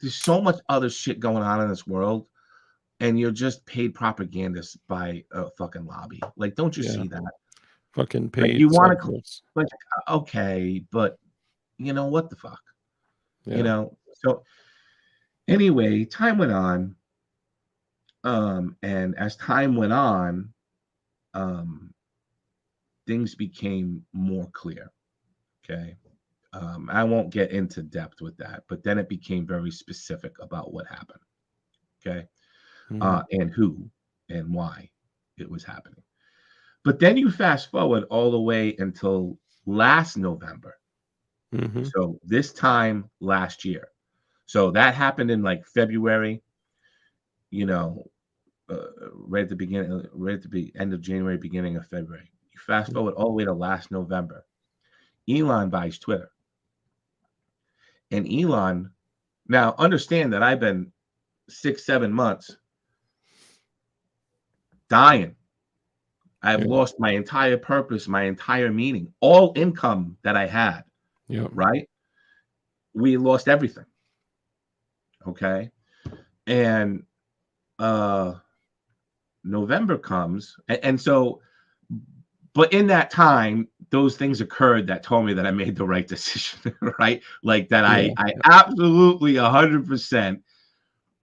there's so much other shit going on in this world, and you're just paid propagandists by a fucking lobby. Like, don't you Yeah. see that? Fucking Like, paid you want to, subjects. like, okay, but what the fuck? Yeah. So anyway, time went on, and as time went on, um, things became more clear. Okay. I won't get into depth with that, but then it became very specific about what happened. Okay. Mhm. And who and why it was happening. But then you fast forward all the way until last November. Mhm. So this time last year. So that happened in like February, you know, right at the beginning, right at the end of January, beginning of February. You fast Mm. forward all the way to last November. Elon buys Twitter. And Elon, now understand that I've been 6, 7 months dying. I've Yeah. lost my entire purpose, my entire meaning, all income that I had, Yep. right? We lost everything. Okay. And uh November comes, and so, but in that time, those things occurred that told me that I made the right decision, right? Like that Yeah. I absolutely 100%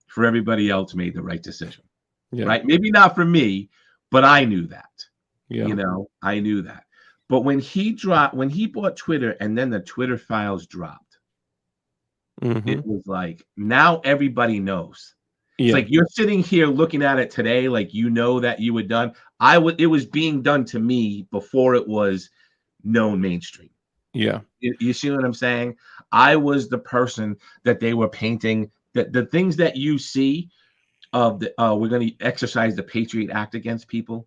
for everybody else made the right decision, Yeah. right? Maybe not for me, but I knew that. Yeah. I knew that. But when he bought Twitter and then the Twitter files dropped, Mhm. it was like now everybody knows. It's Yeah. like you're sitting here looking at it today, like that you were done. It was being done to me before it was known mainstream. Yeah. You see what I'm saying? I was the person that they were painting. That the things that you see of the we're going to exercise the Patriot Act against people,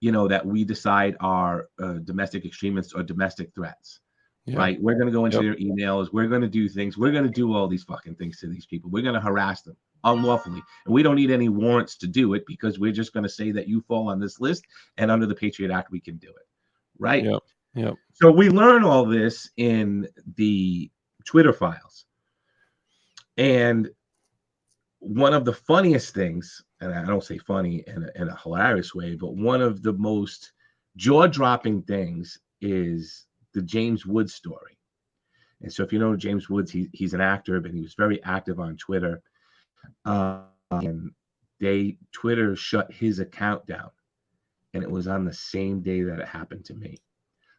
that we decide are domestic extremists or domestic threats, Yeah. right? We're going to go into Yep. their emails. We're going to do things. We're going to do all these fucking things to these people. We're going to harass them unlawfully. And we don't need any warrants to do it because we're just going to say that you fall on this list and under the Patriot Act, we can do it, right? Yep. Yep. So we learn all this in the Twitter files. And one of the funniest things, and I don't say funny in a hilarious way, but one of the most jaw-dropping things is the James Woods story. And so if you know James Woods, he's an actor, but he was very active on Twitter. And Twitter shut his account down, and it was on the same day that it happened to me.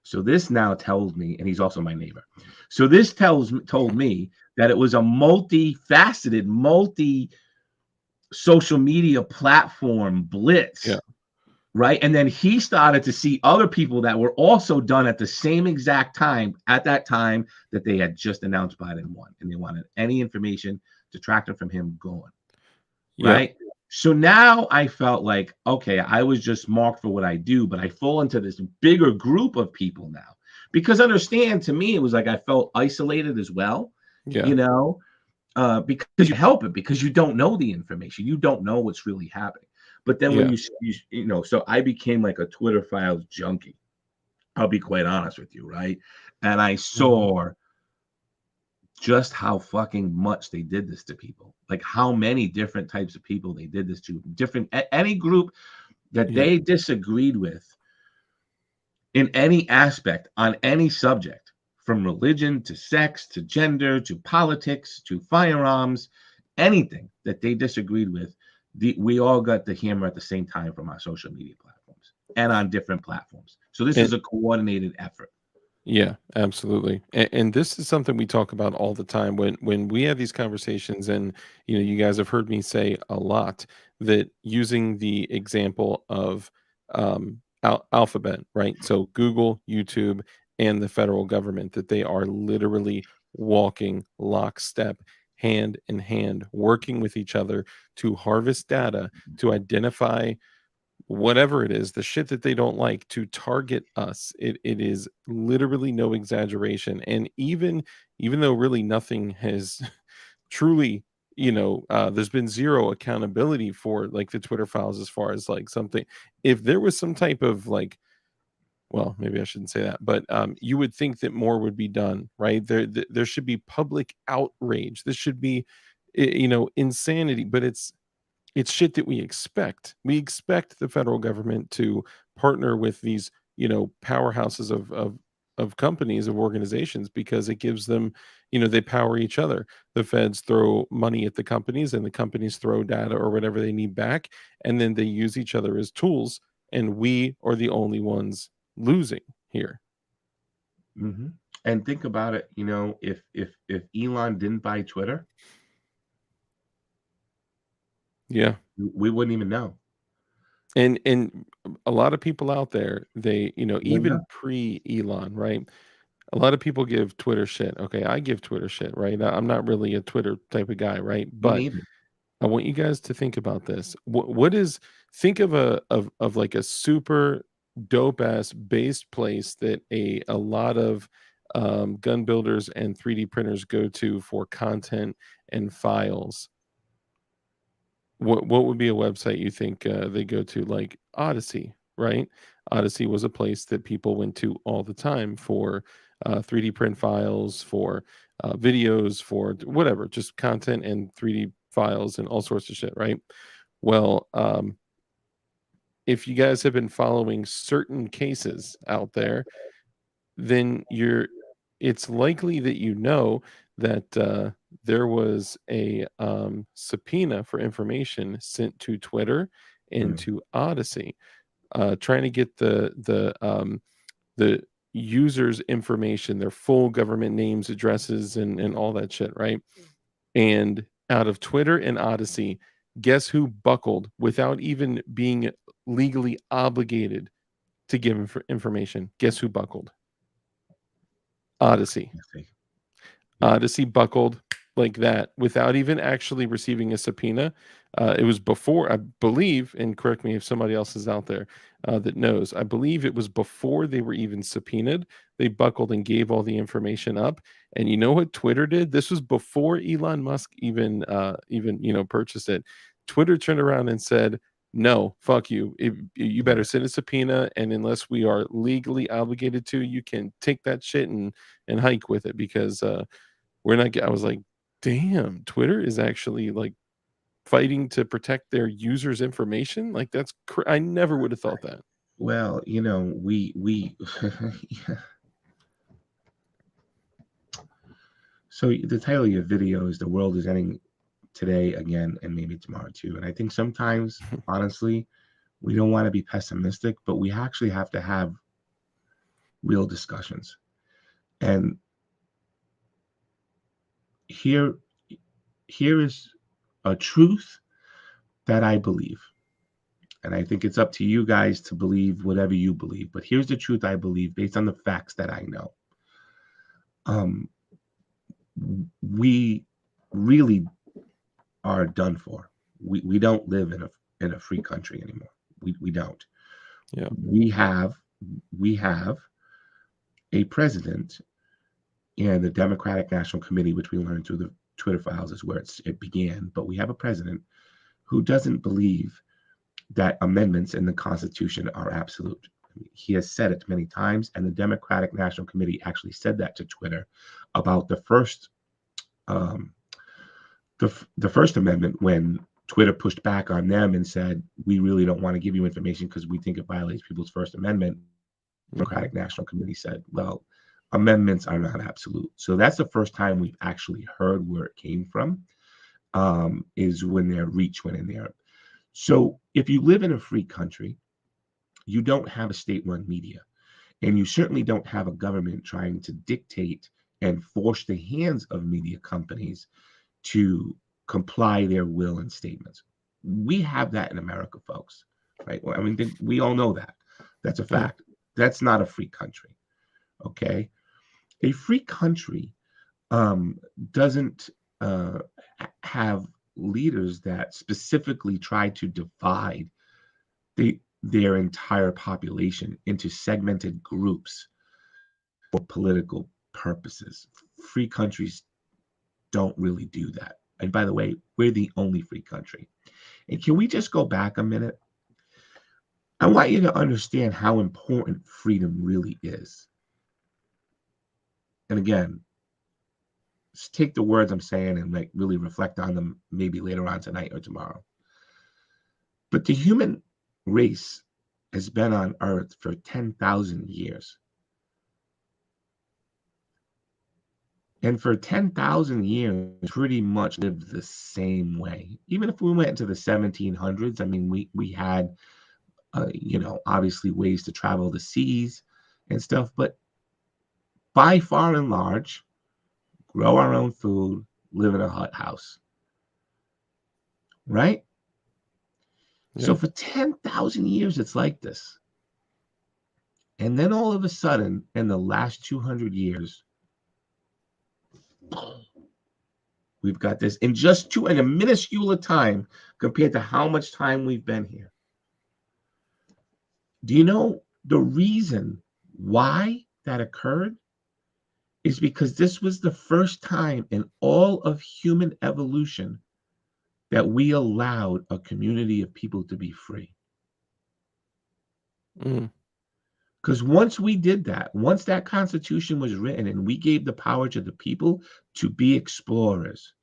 So this now tells me, and he's also my neighbor. So this told me that it was a multifaceted, multi social media platform Yeah. blitz, right? And then he started to see other people that were also done at the same exact time, at that time that they had just announced Biden won, and they wanted any information detracting from him gone, Yep. right? So now I felt like, okay, I was just marked for what I do, but I fall into this bigger group of people now. Because understand, to me, it was like I felt isolated as well, Yeah. you know, because you help it because you don't know the information, you don't know what's really happening. But then when Yeah. so I became like a Twitter files junkie. I'll be quite honest with you, right? And I Mhm. saw just how fucking much they did this to people, like how many different types of people they did this to, any group that Yeah. they disagreed with in any aspect on any subject, from religion to sex to gender to politics to firearms, anything that they disagreed with, we all got the hammer at the same time from our social media platforms and on different platforms. So this And is a coordinated effort. yeah, absolutely. And this is something we talk about all the time when we have these conversations. And you guys have heard me say a lot that using the example of Alphabet, right? So Google, YouTube, and the federal government, that they are literally walking lockstep, hand in hand, working with each other to harvest data, to identify whatever it is, the shit that they don't like, to target us. It is literally no exaggeration. And even though really nothing has truly, there's been zero accountability for like the Twitter files as far as like something. If there was some type of like, well, maybe I shouldn't say that, but you would think that more would be done, right? There should be public outrage. This should be, insanity. But it's shit that we expect. We expect the federal government to partner with these, powerhouses of companies, of organizations, because it gives them, they power each other. The feds throw money at the companies, and the companies throw data or whatever they need back, and then they use each other as tools, and we are the only ones losing here. Hmm. And think about it, if Elon didn't buy Twitter, Yeah. we wouldn't even know. And a lot of people out there, they, Wouldn't even know. pre Elon, right? A lot of people give Twitter shit. Okay, I give Twitter shit, right? I'm not really a Twitter type of guy, right? Me But neither. I want you guys to think about this. What is, think of of like a super dope ass based place that a lot of gun builders and 3D printers go to for content and files. What would be a website you think, they go to? Like Odyssey, right? Odyssey was a place that people went to all the time for, 3D print files, for, videos, for whatever, just content and 3D files and all sorts of shit, right? Well, if you guys have been following certain cases out there, then it's likely that that there was a subpoena for information sent to Twitter and Mm. to Odyssey, trying to get the users' information, their full government names, addresses, and all that shit, right? And out of Twitter and Odyssey, guess who buckled without even being legally obligated to give information? Guess who buckled? Odyssey. Let's see. Yep. Odyssey buckled like that without even actually receiving a subpoena. It was before, I believe, and correct me if somebody else is out there that knows. I believe it was before they were even subpoenaed. They buckled and gave all the information up. And you know what Twitter did? This was before Elon Musk even purchased it. Twitter turned around and said, "No, fuck you. You better Yeah. send a subpoena, and unless we are legally obligated to, you can take that shit and hike with it, because we're not." I was like, "Damn, Twitter is actually like fighting to protect their users' information." Like that's I never would have thought that. Well, we so the title of your video is "The World is Ending Today Again and Maybe Tomorrow Too." And I think sometimes, honestly, we don't want to be pessimistic, but we actually have to have real discussions. And here here is a truth that I believe. And I think it's up to you guys to believe whatever you believe. But here's the truth I believe based on the facts that I know. Um, we really are done for. We don't live in a free country anymore. We don't. Yeah. We have a president and the Democratic National Committee, which we learned through the Twitter files is where it began. But we have a president who doesn't believe that amendments in the Constitution are absolute. He has said it many times, and the Democratic National Committee actually said that to Twitter about um, the First Amendment when Twitter pushed back on them and said, "We really don't want to give you information because we think it violates people's First Amendment." Mhm. Democratic National Committee said, "Well, amendments are not absolute." So that's the first time we've actually heard where it came from. Is when their reach went in there. So if you live in a free country, you don't have a state-run media, and you certainly don't have a government trying to dictate and force the hands of media companies to comply their will and statements. We have that in America, folks, right? Well, I mean, we all know that. That's a Yeah. fact. That's not a free country. Okay. A free country doesn't have leaders that specifically try to divide their entire population into segmented groups for political purposes. Free countries don't really do that. And by the way, we're the only free country. And can we just go back a minute? I want you to understand how important freedom really is. And again, just take the words I'm saying and like really reflect on them maybe later on tonight or tomorrow. But the human race has been on earth for 10,000 years. And for 10,000 years, pretty much lived the same way. Even if we went into the 1700s, I mean, we had, obviously ways to travel the seas and stuff, but by far and large, grow our own food, live in a hut house, right? So Yeah. for 10,000 years, it's like this. And then all of a sudden, in the last 200 years, we've got this in a minuscule time compared to how much time we've been here. Do you know the reason why that occurred? Is because this was the first time in all of human evolution that we allowed a community of people to be free. Mm. Because once we did that, once that Constitution was written and we gave the power to the people to be explorers,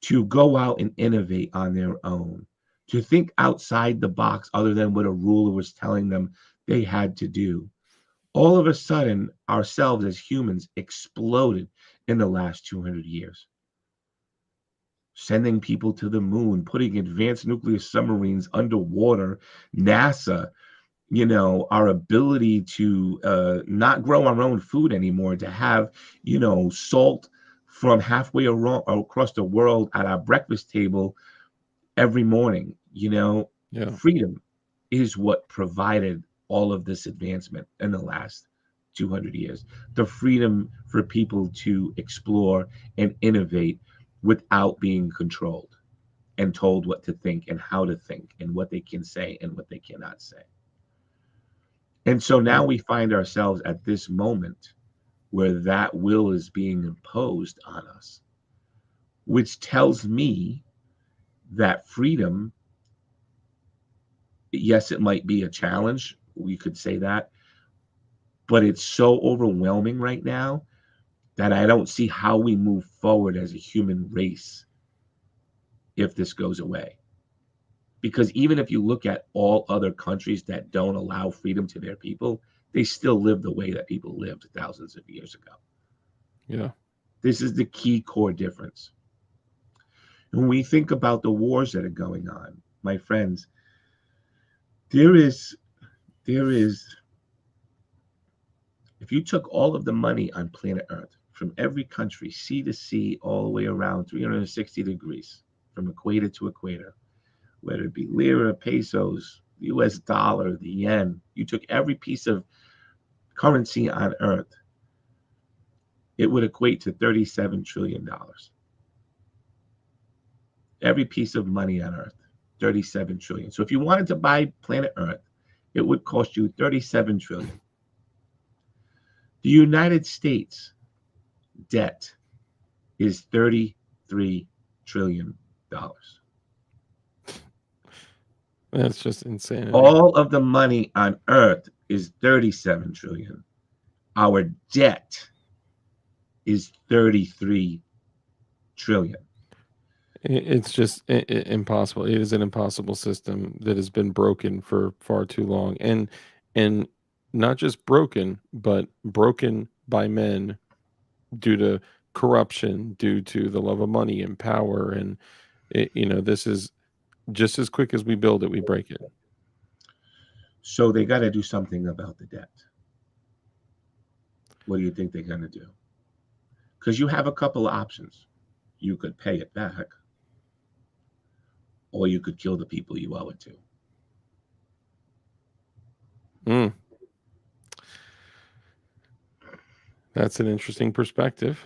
to go out and innovate on their own, to think outside the box other than what a ruler was telling them they had to do, all of a sudden, ourselves as humans exploded in the last 200 years. Sending people to the moon, putting advanced nuclear submarines underwater, NASA, our ability to not grow our own food anymore, to have, salt from halfway across the world at our breakfast table every morning. Yeah. Freedom is what provided all of this advancement in the last 200 years. The freedom for people to explore and innovate without being controlled and told what to think and how to think and what they can say and what they cannot say. And so now Mm. we find ourselves at this moment where that will is being imposed on us, which tells me that freedom, yes, it might be a challenge. We could say that, but it's so overwhelming right now that I don't see how we move forward as a human race if this goes away. Because even if you look at all other countries that don't allow freedom to their people, they still live the way that people lived thousands of years ago. Yeah. This is the key core difference. When we think about the wars that are going on, my friends, there is, if you took all of the money on planet Earth from every country, sea to sea, all the way around 360 degrees, from equator to equator, whether it be lira, pesos, the US dollar, the yen, you took every piece of currency on Earth, it would equate to $37 trillion. Every piece of money on Earth, 37 trillion. So if you wanted to buy planet Earth, it would cost you 37 trillion. The United States debt is $33 trillion. That's just insanity. All of the money on Earth is 37 trillion. Our debt is 33 trillion. It's just impossible. It is an impossible system that has been broken for far too long, and not just broken, but broken by men due to corruption, due to the love of money and power, and this is just as quick as we build it, we break it. So they got to do something about the debt. What do you think they're going to do? Because you have a couple of options. You could pay it back, or you could kill the people you owe it to. Mm. That's an interesting perspective.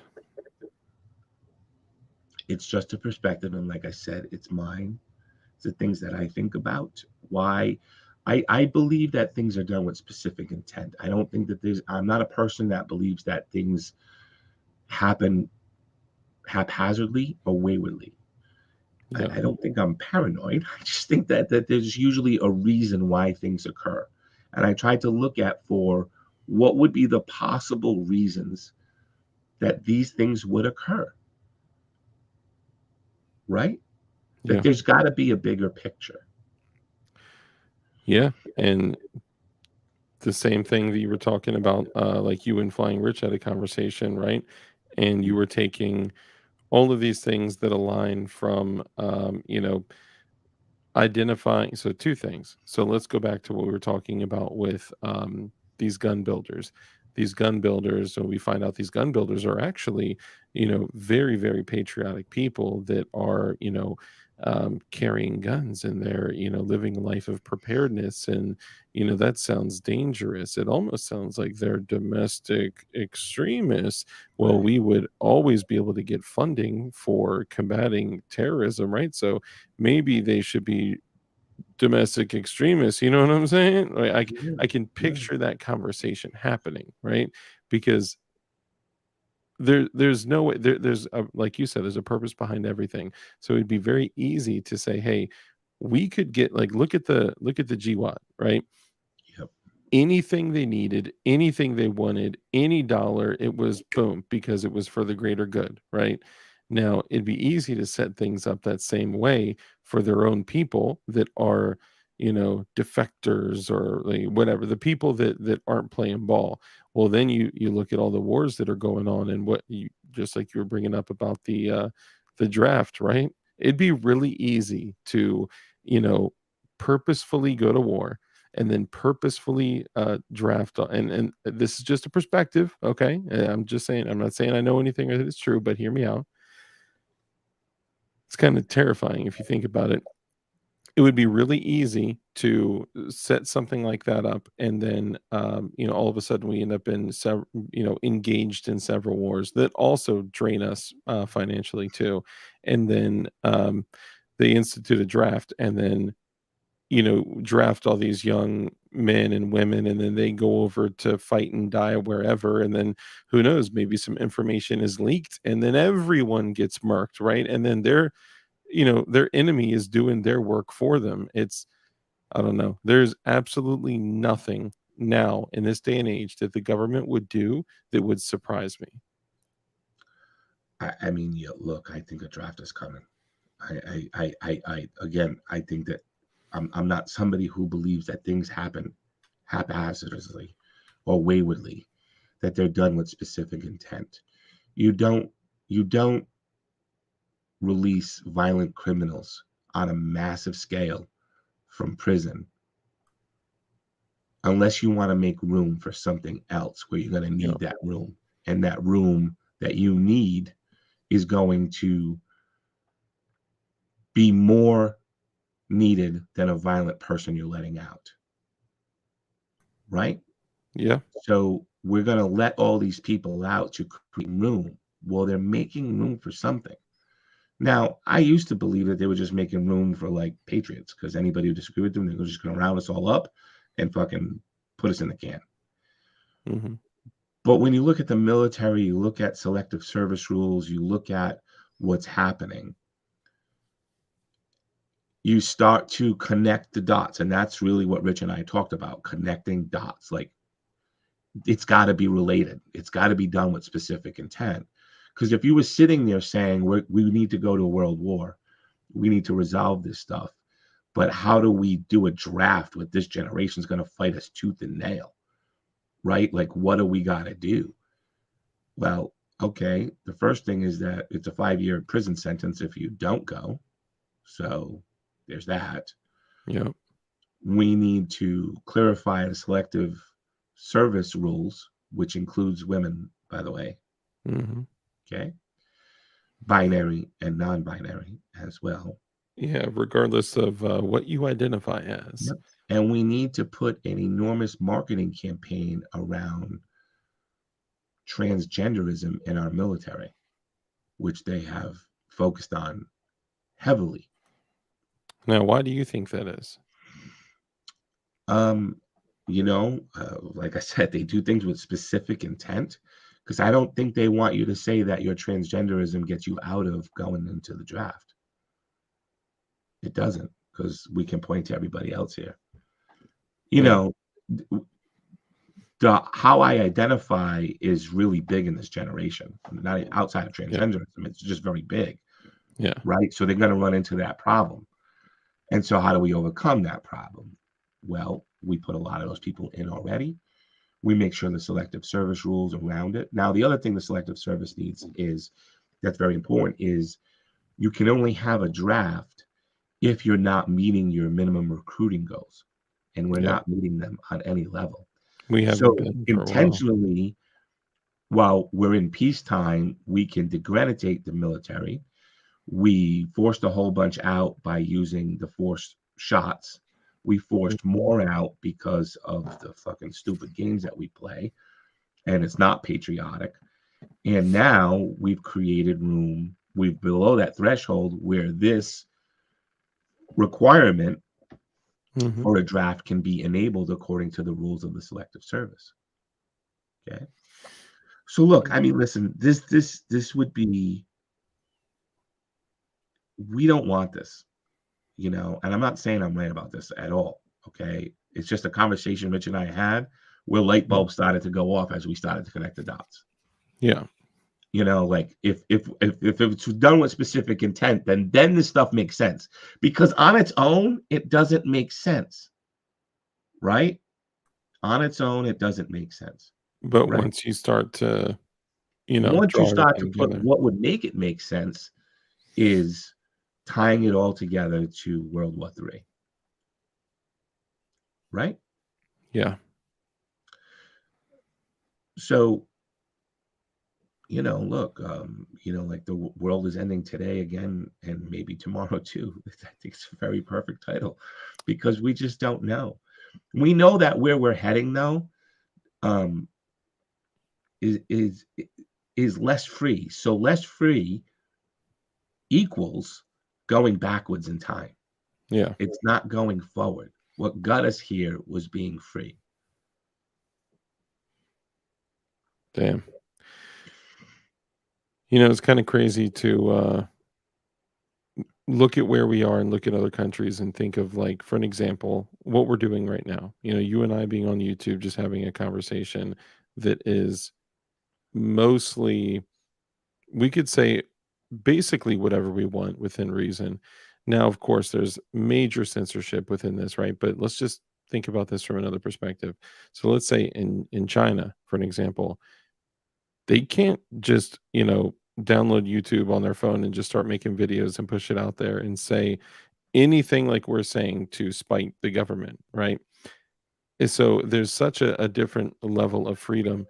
It's just a perspective, and like I said, it's mine. It's the things that I think about. Why I believe that things are done with specific intent. I don't think that I'm not a person that believes that things happen haphazardly or waywardly. Yeah. I don't think I'm paranoid. I just think that there's usually a reason why things occur. And I tried to look at for what would be the possible reasons that these things would occur, right? That Yeah. there's got to be a bigger picture. Yeah. And the same thing that you were talking about, like you and Flying Rich had a conversation, right? And you were taking all of these things that align from, identifying. So two things. So let's go back to what we were talking about with these gun builders. These gun builders, so we find out these gun builders are actually, very, very patriotic people that are, carrying guns, and they're, living a life of preparedness. And, that sounds dangerous. It almost sounds like they're domestic extremists. Well, Right. we would always be able to get funding for combating terrorism, right? So maybe they should be domestic extremists, you know what I'm saying? Like, Yeah. I can Yeah. picture that conversation happening, right? Because there's no way there's a, like you said, there's a purpose behind everything. So it'd be very easy to say, "Hey, we could get like look at the GWAT, right? Yep. Anything they needed, anything they wanted, any dollar, it was boom, because it was for the greater good, right? Now, it'd be easy to set things up that same way for their own people that are, defectors, or like whatever, the people that aren't playing ball. Well, then you look at all the wars that are going on, and what you, just like you were bringing up about the draft, right? It'd be really easy to, you know, purposefully go to war, and then purposefully draft and this is just a perspective, okay? I'm just saying, I'm not saying I know anything that is true, but hear me out. It's kind of terrifying if you think about it. It would be really easy to set something like that up, and then all of a sudden we end up in several, engaged in several wars that also drain us financially too. And then they institute a draft, and then draft all these young men and women, and then they go over to fight and die wherever. And then who knows, maybe some information is leaked, and then everyone gets murked, right? And then their enemy is doing their work for them. It's, I don't know. There's absolutely nothing now in this day and age that the government would do that would surprise me. I mean, yeah, look, I think a draft is coming. Again, I think that I'm not somebody who believes that things happen haphazardly or waywardly, that they're done with specific intent. You don't you don't release violent criminals on a massive scale from prison unless you want to make room for something else where you're going to Yeah. need that room. And that room that you need is going to be more needed than a violent person you're letting out, right? Yeah. So we're going to let all these people out to create room. Well, they're making room for something. Now, I used to believe that they were just making room for like patriots because anybody who disagreed with them, they were just going to round us all up and fucking put us in the can. Hmm. But when you look at the military, you look at selective service rules, you look at what's happening, you start to connect the dots. And that's really what Rich and I talked about, connecting dots. Like it's got to be related, it's got to be done with specific intent. Because if you were sitting there saying, we need to go to a world war, we need to resolve this stuff, but how do we do a draft with this generation is going to fight us tooth and nail, right? Like, what do we got to do? Well, okay, the first thing is that it's a 5-year prison sentence if you don't go. So there's that. Yeah. We need to clarify the selective service rules, which includes women, by the way. Hmm. Okay. Binary and non binary as well. Yeah, regardless of what you identify as. Yep. And we need to put an enormous marketing campaign around transgenderism in our military, which they have focused on heavily. Now, why do you think that is? Like I said, they do things with specific intent, because I don't think they want you to say that your transgenderism gets you out of going into the draft. It doesn't, because we can point to everybody else here. Yeah. How I identify is really big in this generation, not outside of Yeah. transgenderism. It's just very big, Yeah. right? So they're going to run into that problem. And so how do we overcome that problem? Well, we put a lot of those people in already. We make sure the selective service rules around it. Now, the other thing the selective service needs is, that's very important, is you can only have a draft if you're not meeting your minimum recruiting goals. And we're Yeah. not meeting them on any level. We haven't So been for a while. intentionally, while we're in peacetime, we can degranitate the military. We forced a whole bunch out by using the forced shots. We forced Mhm. more out because of the fucking stupid games that we play, and it's not patriotic. And now we've created room, we've below that threshold where this requirement Mhm. for a draft can be enabled according to the rules of the selective service. Okay. So look, I mean, listen, this would be, we don't want this, and I'm not saying I'm right about this at all. Okay. It's just a conversation Rich and I had where light Yeah. bulbs started to go off as we started to connect the dots. Yeah. Like if it's done with specific intent, then this stuff makes sense. Because on its own, it doesn't make sense, right? On its own, it doesn't make sense, But right? once you start to, Once you draw start everything to put together. what would make it make sense is tying it all together to World War III, right? Yeah. So, look, like the world is ending today again, and maybe tomorrow too. I think it's a very perfect title, because we just don't know. We know that where we're heading, though, um, is is is less free. So less free equals going backwards in time. Yeah. It's not going forward. What got us here was being free. Damn. It's kind of crazy to look at where we are and look at other countries and think of, like, for an example, what we're doing right now. You and I being on YouTube, just having a conversation that is mostly, we could say, basically whatever we want within reason. Now, of course, there's major censorship within this, right? But let's just think about this from another perspective. So let's say in China, for an example, they can't just, download YouTube on their phone and just start making videos and push it out there and say anything like we're saying to spite the government, right? And so there's such a different level of freedom.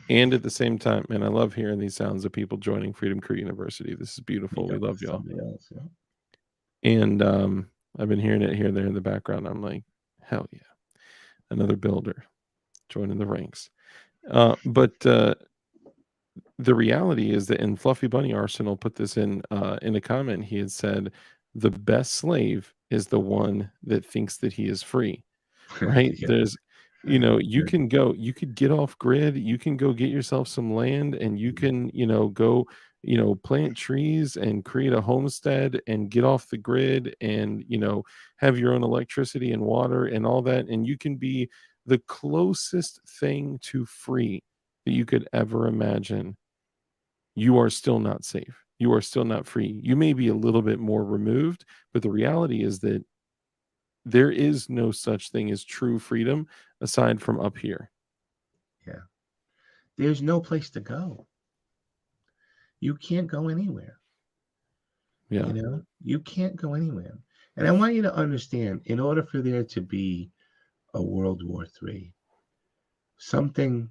And at the same time, and I love hearing these sounds of people joining Freedom Crew University. This is beautiful. We Yeah, love y'all. somebody else. Yeah. And I've been hearing it here, there in the background. I'm like, hell yeah, another builder joining the ranks. But the reality is that, in Fluffy Bunny Arsenal put this in a comment. He had said, "The best slave is the one that thinks that he is free." Right? Yeah. There's, you could get off grid, you can go get yourself some land, and you can, go, plant trees and create a homestead and get off the grid and, have your own electricity and water and all that. And you can be the closest thing to free that you could ever imagine. You are still not safe. You are still not free. You may be a little bit more removed, but the reality is that there is no such thing as true freedom aside from up here. Yeah. There's no place to go. You can't go anywhere. Yeah. You can't go anywhere. And I want you to understand, in order for there to be a World War III, something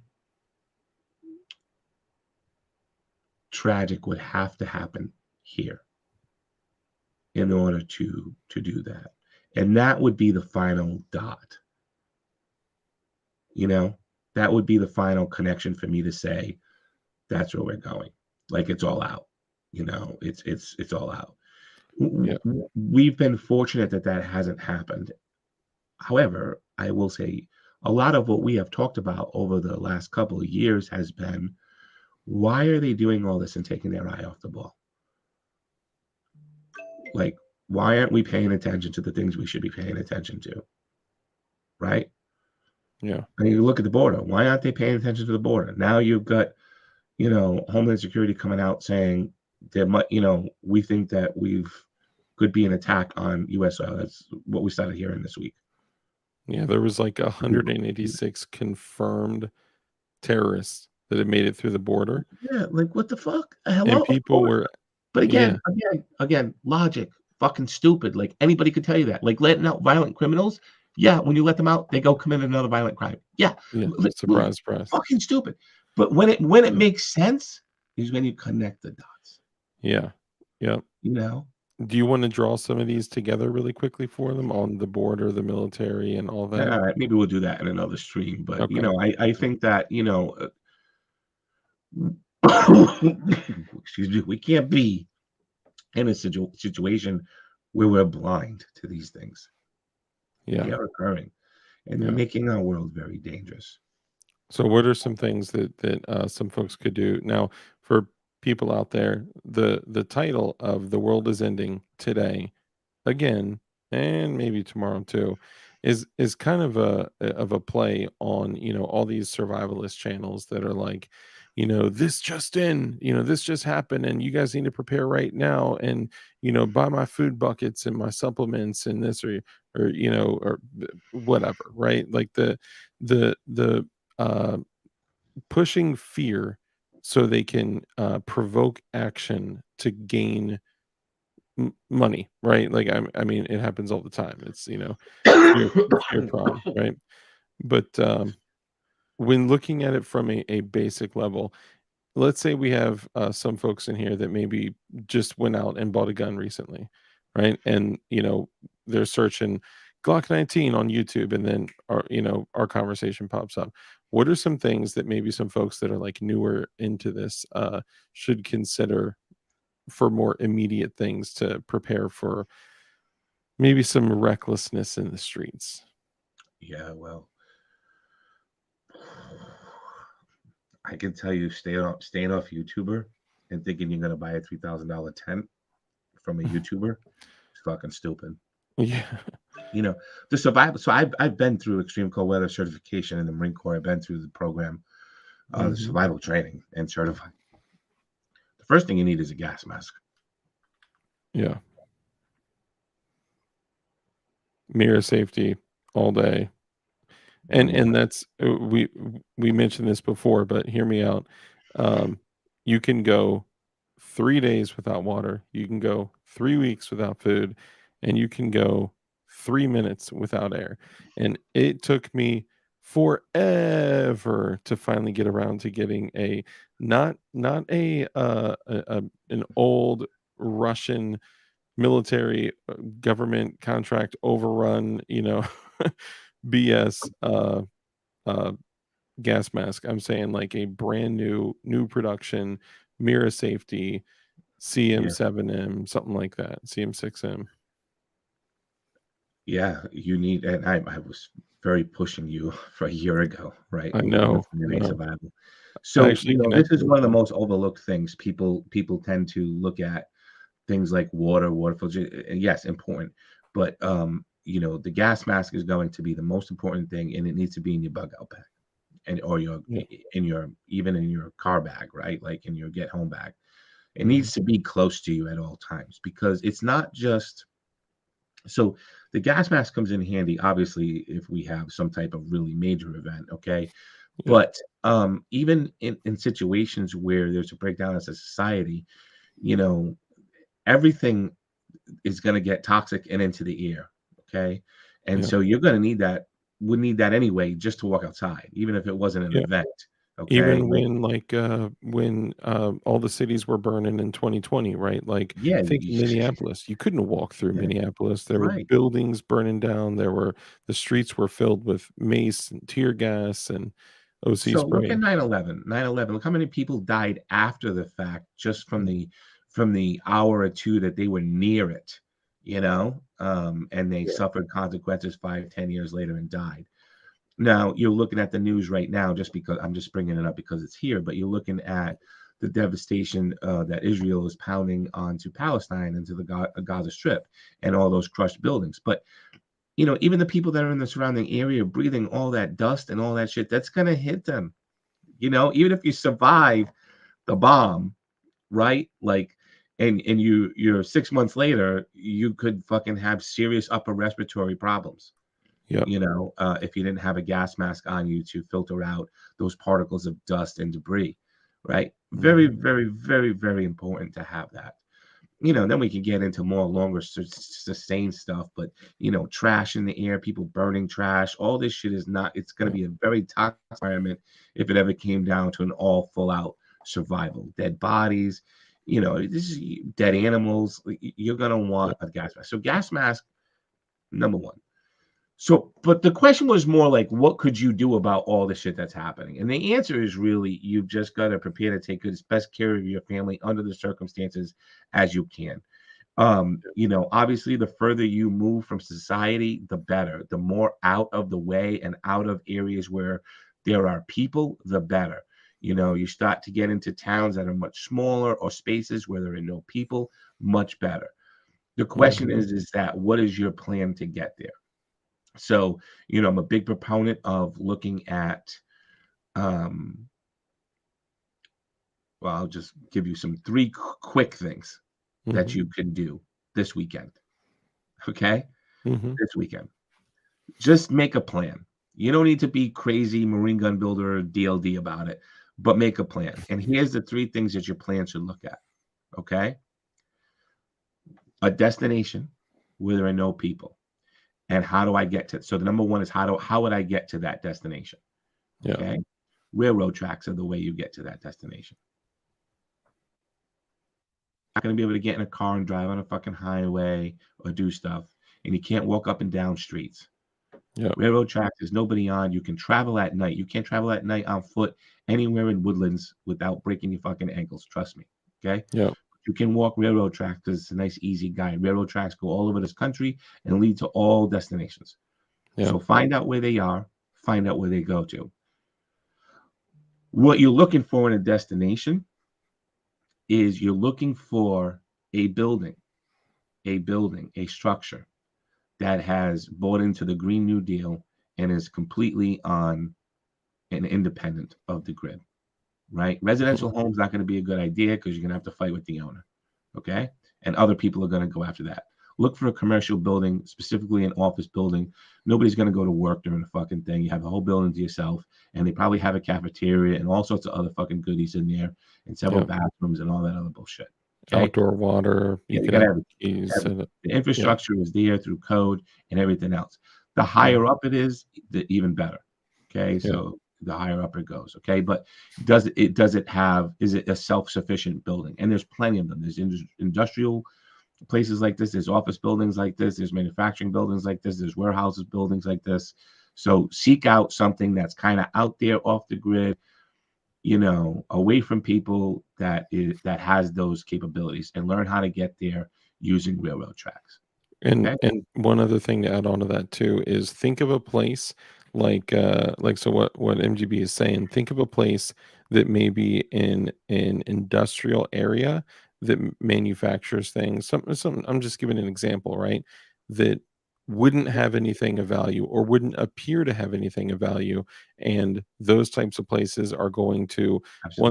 tragic would have to happen here in order to do that. And that would be the final dot. You know, that would be the final connection for me to say that's where we're going. Like it's all out. It's all out. Yeah. We've been fortunate that that hasn't happened. However, I will say a lot of what we have talked about over the last couple of years has been, why are they doing all this and taking their eye off the ball? Like, why aren't we paying attention to the things we should be paying attention to? Right? Yeah. I mean, you look at the border. Why aren't they paying attention to the border? Now you've got, Homeland Security coming out saying there might, we think that we've could be an attack on U.S. soil. That's what we started hearing this week. Yeah. There was like 186 confirmed terrorists that had made it through the border, Yeah, like what the fuck? and Hello, of people course. were, But yeah, again, logic, fucking stupid. Like anybody could tell you that. Like letting out violent criminals. Yeah, when you let them out, they go commit another violent crime. Yeah, yeah. Surprise, surprise. fucking stupid. But when it makes sense is when you connect the dots. Yeah. Yeah. You know. Do you want to draw some of these together really quickly for them on the border, the military, and all All that? right, maybe we'll do that in another stream. But Okay. I think that excuse me, we can't be in a situation where we're blind to these things. They Yeah. are occurring, and they're Yeah. making our world very dangerous. So, what are some things that some folks could do now for people out there? The title of "The World Is Ending Today" again, and maybe tomorrow too, is kind of a play on, all these survivalist channels that are like, this just in, this just happened, and you guys need to prepare right now, and buy my food buckets and my supplements and this, or whatever, right? Like the uh, pushing fear so they can provoke action to gain money, right? Like I mean, it happens all the time. It's fear fear prime, right? But when looking at it from a basic level, let's say we have some folks in here that maybe just went out and bought a gun recently, right? And they're searching Glock 19 on YouTube, and then our conversation pops up. What are some things that maybe some folks that are like newer into this should consider for more immediate things to prepare for maybe some recklessness in the streets? Yeah, well, I can tell you, staying off YouTuber and thinking you're gonna buy a $3,000 tent from a YouTuber is fucking stupid. Yeah. You know, the survival. So I've been through extreme cold weather certification in the Marine Corps. I've been through the program, the Mhm. survival training and certified. The first thing you need is a gas mask. Yeah. Mirror safety all day. And Yeah, that's we mentioned this before, but hear me out. You can go 3 days without water, you can go 3 weeks without food, and you can go 3 minutes without air. And it took me forever to finally get around to getting a not an old Russian military government contract overrun, BS uh gas mask. I'm saying like a brand new production, mirror safety, yeah, CM7M, something like that, CM6M. yeah. You need, and I was very pushing you for a year ago, right? I With know, I MMA know. survival. I So actually this connected is with one of the them. most overlooked things. People tend to look at things like water filtration. And yes, important, but the gas mask is going to be the most important thing, and it needs to be in your bug out bag, and or your Yeah. in your even in your car bag, right? Like in your get home bag. It Mhm. needs to be close to you at all times, because it's not just so the gas mask comes in handy, obviously, if we have some type of really major event, okay? Yeah. But even in situations where there's a breakdown as a society, you know, everything is going to get toxic and into the air, okay? And Yeah. so you're going to need that, would need that anyway, just to walk outside, even if it wasn't an Yeah. event, okay? Even Like, when all the cities were burning in 2020, right? Like, yeah, think Minneapolis. You couldn't walk through yeah, Minneapolis. There were right. buildings burning down. The streets were filled with mace and tear gas, and OC So look at spray. 9/11. 9/11. Look how many people died after the fact, just from the hour or two that they were near it, and they Yeah. suffered consequences 5, 10 years later and died. Now you're looking at the news right now, just because I'm just bringing it up because it's here, but you're looking at the devastation that Israel is pounding onto Palestine, into the Gaza Strip, and all those crushed buildings. But even the people that are in the surrounding area breathing all that dust and all that shit, that's gonna hit them. Even if you survive the bomb, right? Like, and you're 6 months later, you could fucking have serious upper respiratory problems. Yep. If you didn't have a gas mask on you to filter out those particles of dust and debris, right? Very, Mhm. very, very, very important to have that. Then we can get into more longer sustained stuff, but trash in the air, people burning trash, all this shit is not, it's going to Yeah. be a very toxic environment if it ever came down to an all full out survival. Dead bodies, this is dead animals. You're going to Yeah. want a gas mask. So, gas mask, number one. So, but the question was more like, what could you do about all the shit that's happening? And the answer is really, you've just got to prepare to take as best care of your family under the circumstances as you can. Obviously, the further you move from society, the better. The more out of the way and out of areas where there are people, the better. You start to get into towns that are much smaller, or spaces where there are no people, much better. The question Mhm. is that what is your plan to get there? So, I'm a big proponent of looking at, um, well, I'll just give you some three quick things that Mhm. you can do this weekend. Okay. Mhm. This weekend, just make a plan. You don't need to be crazy Marine gun builder or DLD about it, but make a plan. And here's the three things that your plan should look at. Okay. A destination where there are no people. And how do I get to it? So the number one is, how would I get to that destination? Yeah. Okay. Railroad tracks are the way you get to that destination. Not going to be able to get in a car and drive on a fucking highway or do stuff. And you can't walk up and down streets. Yeah. Railroad tracks, there's nobody on. You can travel at night. You can't travel at night on foot anywhere in Woodlands without breaking your fucking ankles. Trust me. Okay. Yeah. You can walk railroad tracks because it's a nice, easy guide. Railroad tracks go all over this country and lead to all destinations. Yeah. So find out where they are, find out where they go to. What you're looking for in a destination is, you're looking for a building, a structure that has bought into the Green New Deal and is completely on and independent of the grid, right? Mhm. Residential homes not going to be a good idea because you're going to have to fight with the owner, okay? And other people are going to go after that. Look for a commercial building, specifically an office building. Nobody's going to go to work during the fucking thing. You have the whole building to yourself, and they probably have a cafeteria and all sorts of other fucking goodies in there, and several Yeah. bathrooms and all that other bullshit. Okay. Outdoor water. You Yeah, you could got to have have keys have set up. the Yeah. infrastructure is there through code and everything else. The Mhm. higher up it is, the even better. Okay, Yeah. so the higher up it goes. Okay, but is it a self-sufficient building? And there's plenty of them. There's industrial places like this. There's office buildings like this. There's manufacturing buildings like this. There's warehouses buildings like this. So seek out something that's kind of out there, off the grid, away from people, that has those capabilities, and learn how to get there using railroad tracks. Okay. And one other thing to add on to that too is think of a place like so what MGB is saying, think of a place that may be in an industrial area that manufactures things. Some I'm just giving an example, right? That wouldn't have anything of value or wouldn't appear to have anything of value. And those types of places are going to, one,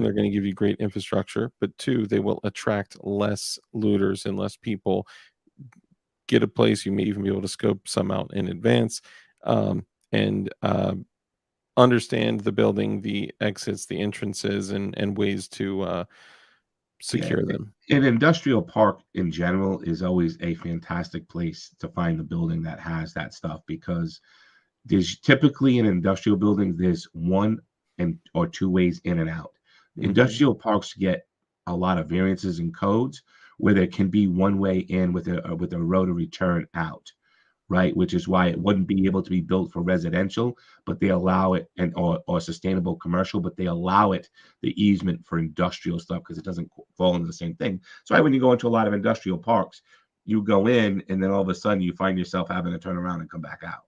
they're Absolutely. going to give you great infrastructure, but two, they will attract less looters and less people. Get a place, you may even be able to scope some out in advance, and understand the building, the exits, the entrances, and ways to Yeah. secure them. An industrial park in general is always a fantastic place to find the building that has that stuff, because there's typically, in industrial buildings, there's one and or two ways in and out. Mhm. Industrial parks get a lot of variances and codes where there can be one way in with a rotary turn out. right? Which is why it wouldn't be able to be built for residential, but they allow it, and or sustainable commercial, but they allow it the easement for industrial stuff because it doesn't fall into the same thing. So when you go into a lot of industrial parks, you go in and then all of a sudden you find yourself having to turn around and come back out,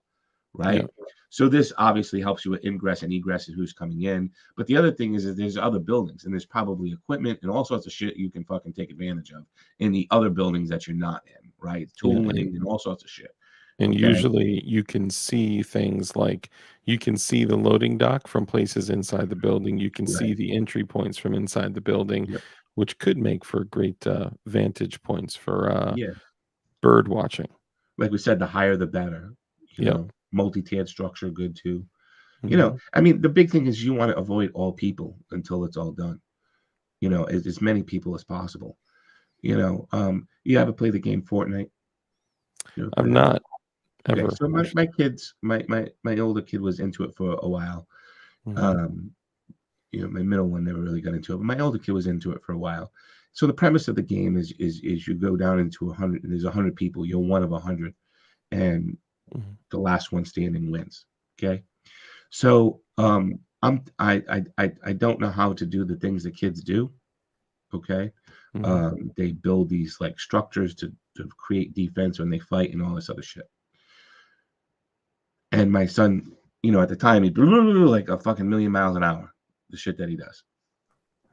Yeah. right? So this obviously helps you with ingress and egress and who's coming in. But the other thing is that there's other buildings and there's probably equipment and all sorts of shit you can fucking take advantage of in the other buildings that you're not in, right? Yeah. Tooling and all sorts of shit. And Okay. usually you can see things like you can see the loading dock from places inside the building. You can see Right. the entry points from inside the building, Yep. which could make for great vantage points for Yeah. bird watching. Like we said, the higher the better. Yep. Multi-tiered structure, good too. Hmm. I mean, the big thing is you want to avoid all people until it's all done. As many people as possible. You ever play the game Fortnite? You ever I've play that game? not Okay, ever so my actually. kids, my older kid was into it for a while. Hmm. Um, my middle one never really got into it, but my older kid was into it for a while. So the premise of the game is you go down into 100, and there's 100 people. You're one of 100, and Hmm. the last one standing wins. Okay, so I don't know how to do the things the kids do. Okay, Hmm. they build these like structures to create defense when they fight and all this other shit. And my son, at the time, he'd like a fucking million miles an hour, the shit that he does.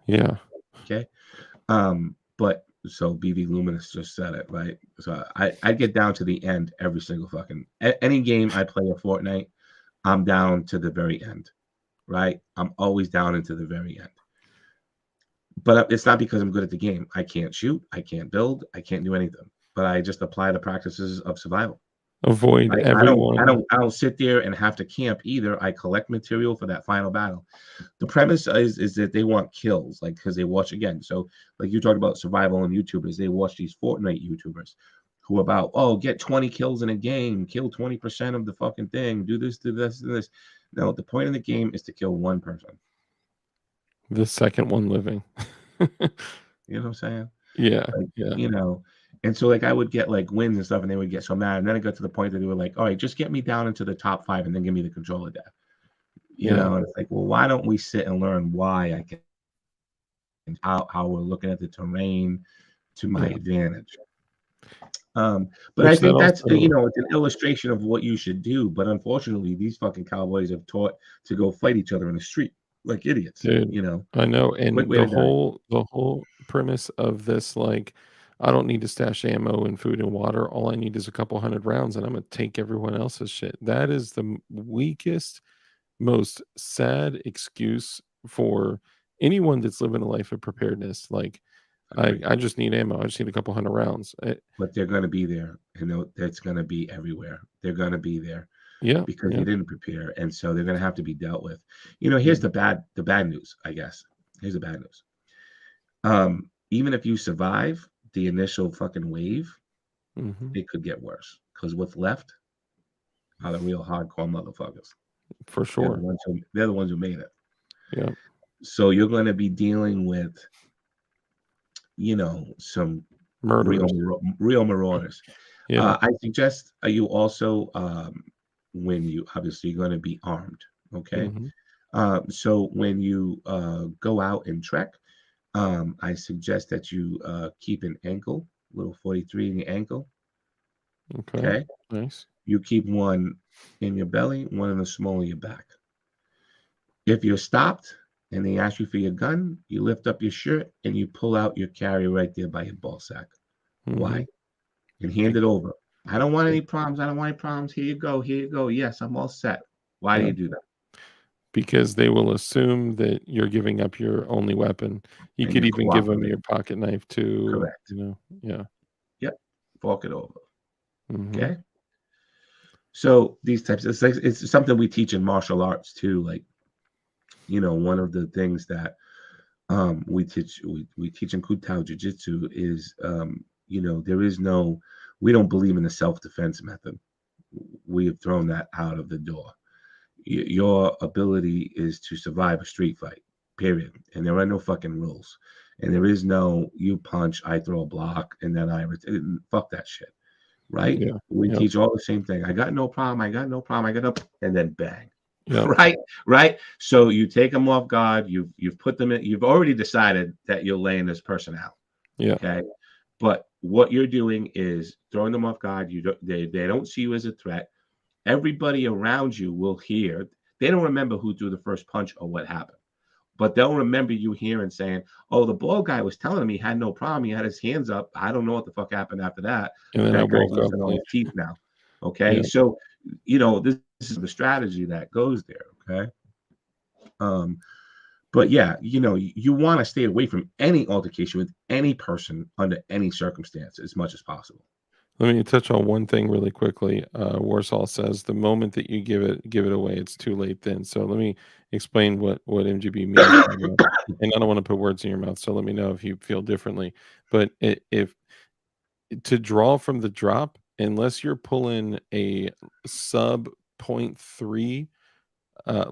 Yeah. Okay. But so BV Luminous just said it, right? So I get down to the end every single fucking any game I play of Fortnite, I'm down to the very end, right? I'm always down into the very end. But it's not because I'm good at the game. I can't shoot, I can't build, I can't do anything. But I just apply the practices of survival. Avoid everyone. I don't sit there and have to camp either. I collect material for that final battle. The premise is that they want kills, like because they watch again. So like you talked about survival on YouTubers, they watch these Fortnite YouTubers who about get 20 kills in a game, kill 20% of the fucking thing, do this, do this, do this. No, the point of the game is to kill one person. The second one living. You know what I'm saying? Yeah. Like, Yeah. and so like I would get like wins and stuff, and they would get so mad. And then it got to the point that they were like, all right, just get me down into the top 5 and then give me the controller death. Yeah. And it's like, well, why don't we sit and learn why I can, how we're looking at the terrain to my Yeah. advantage. But I Which that think that's also. it's an illustration of what you should do. But unfortunately, these fucking cowboys have taught to go fight each other in the street like idiots. Dude, I know, Quick and way to die. the whole premise of this, like, I don't need to stash ammo and food and water. All I need is a couple hundred rounds, and I'm gonna take everyone else's shit. That is the weakest, most sad excuse for anyone that's living a life of preparedness. Like, Agree. I just need ammo. I just need a couple hundred rounds. But they're going to be there. That's going to be everywhere. They're going to be there Yeah, because yeah, you didn't prepare, and so they're going to have to be dealt with. Here's mhm, the bad news, I guess. Here's the bad news. Even if you survive the initial fucking wave, mhm, it could get worse because what's left are the real hardcore motherfuckers. for sure. They're the ones who made it. Yeah, So you're going to be dealing with some real murderers. real marauders. Yeah, I suggest you also when you obviously you're going to be armed. Okay, mhm, so when you go out and trek, I suggest that you keep an ankle, little 43 in your ankle. okay, Okay, nice. you keep one in your belly, one in the small of your back. If you're stopped and they ask you for your gun, you lift up your shirt and you pull out your carry right there by your ball sack. Why? Mhm. And hand it over. I don't want any problems. I don't want any problems. Here you go. Here you go. Yes, I'm all set. Why do Yeah, you do that? because they will assume that you're giving up your only weapon. You And could you're even give them your cooperating. pocket knife too, Correct. yeah. Yep. Fork it over. Mhm, Okay. So these types of it's something we teach in martial arts too. Like, one of the things that we teach in Kutao Jiu-Jitsu is there is no we don't believe in the self-defense method. We have thrown that out of the door. Your ability is to survive a street fight, period. And there are no fucking rules. And there is no you punch, I throw a block, and then fuck that shit. right? Yeah. We Yep. teach all the same thing. I got no problem. I got no problem. I got no, and then bang, Yep. right, right. So you take them off guard. You've put them in. You've already decided that you're laying this person out. Yeah. Okay, but what you're doing is throwing them off guard. They don't see you as a threat. Everybody around you will hear. They don't remember who threw the first punch or what happened, but they'll remember you hearing saying, "Oh, the bald guy was telling me he had no problem. He had his hands up. I don't know what the fuck happened after that. And then I That guy's woke up missing all like, his teeth now." Okay, yeah. so this is the strategy that goes there. Okay, um, but yeah, you want to stay away from any altercation with any person under any circumstance as much as possible. Let me touch on one thing really quickly. Warsaw says the moment that you give it away, it's too late then. So let me explain what MGB means by that. And I don't want to put words in your mouth, so let me know if you feel differently. But if to draw from the drop, unless you're pulling a sub point 0.3,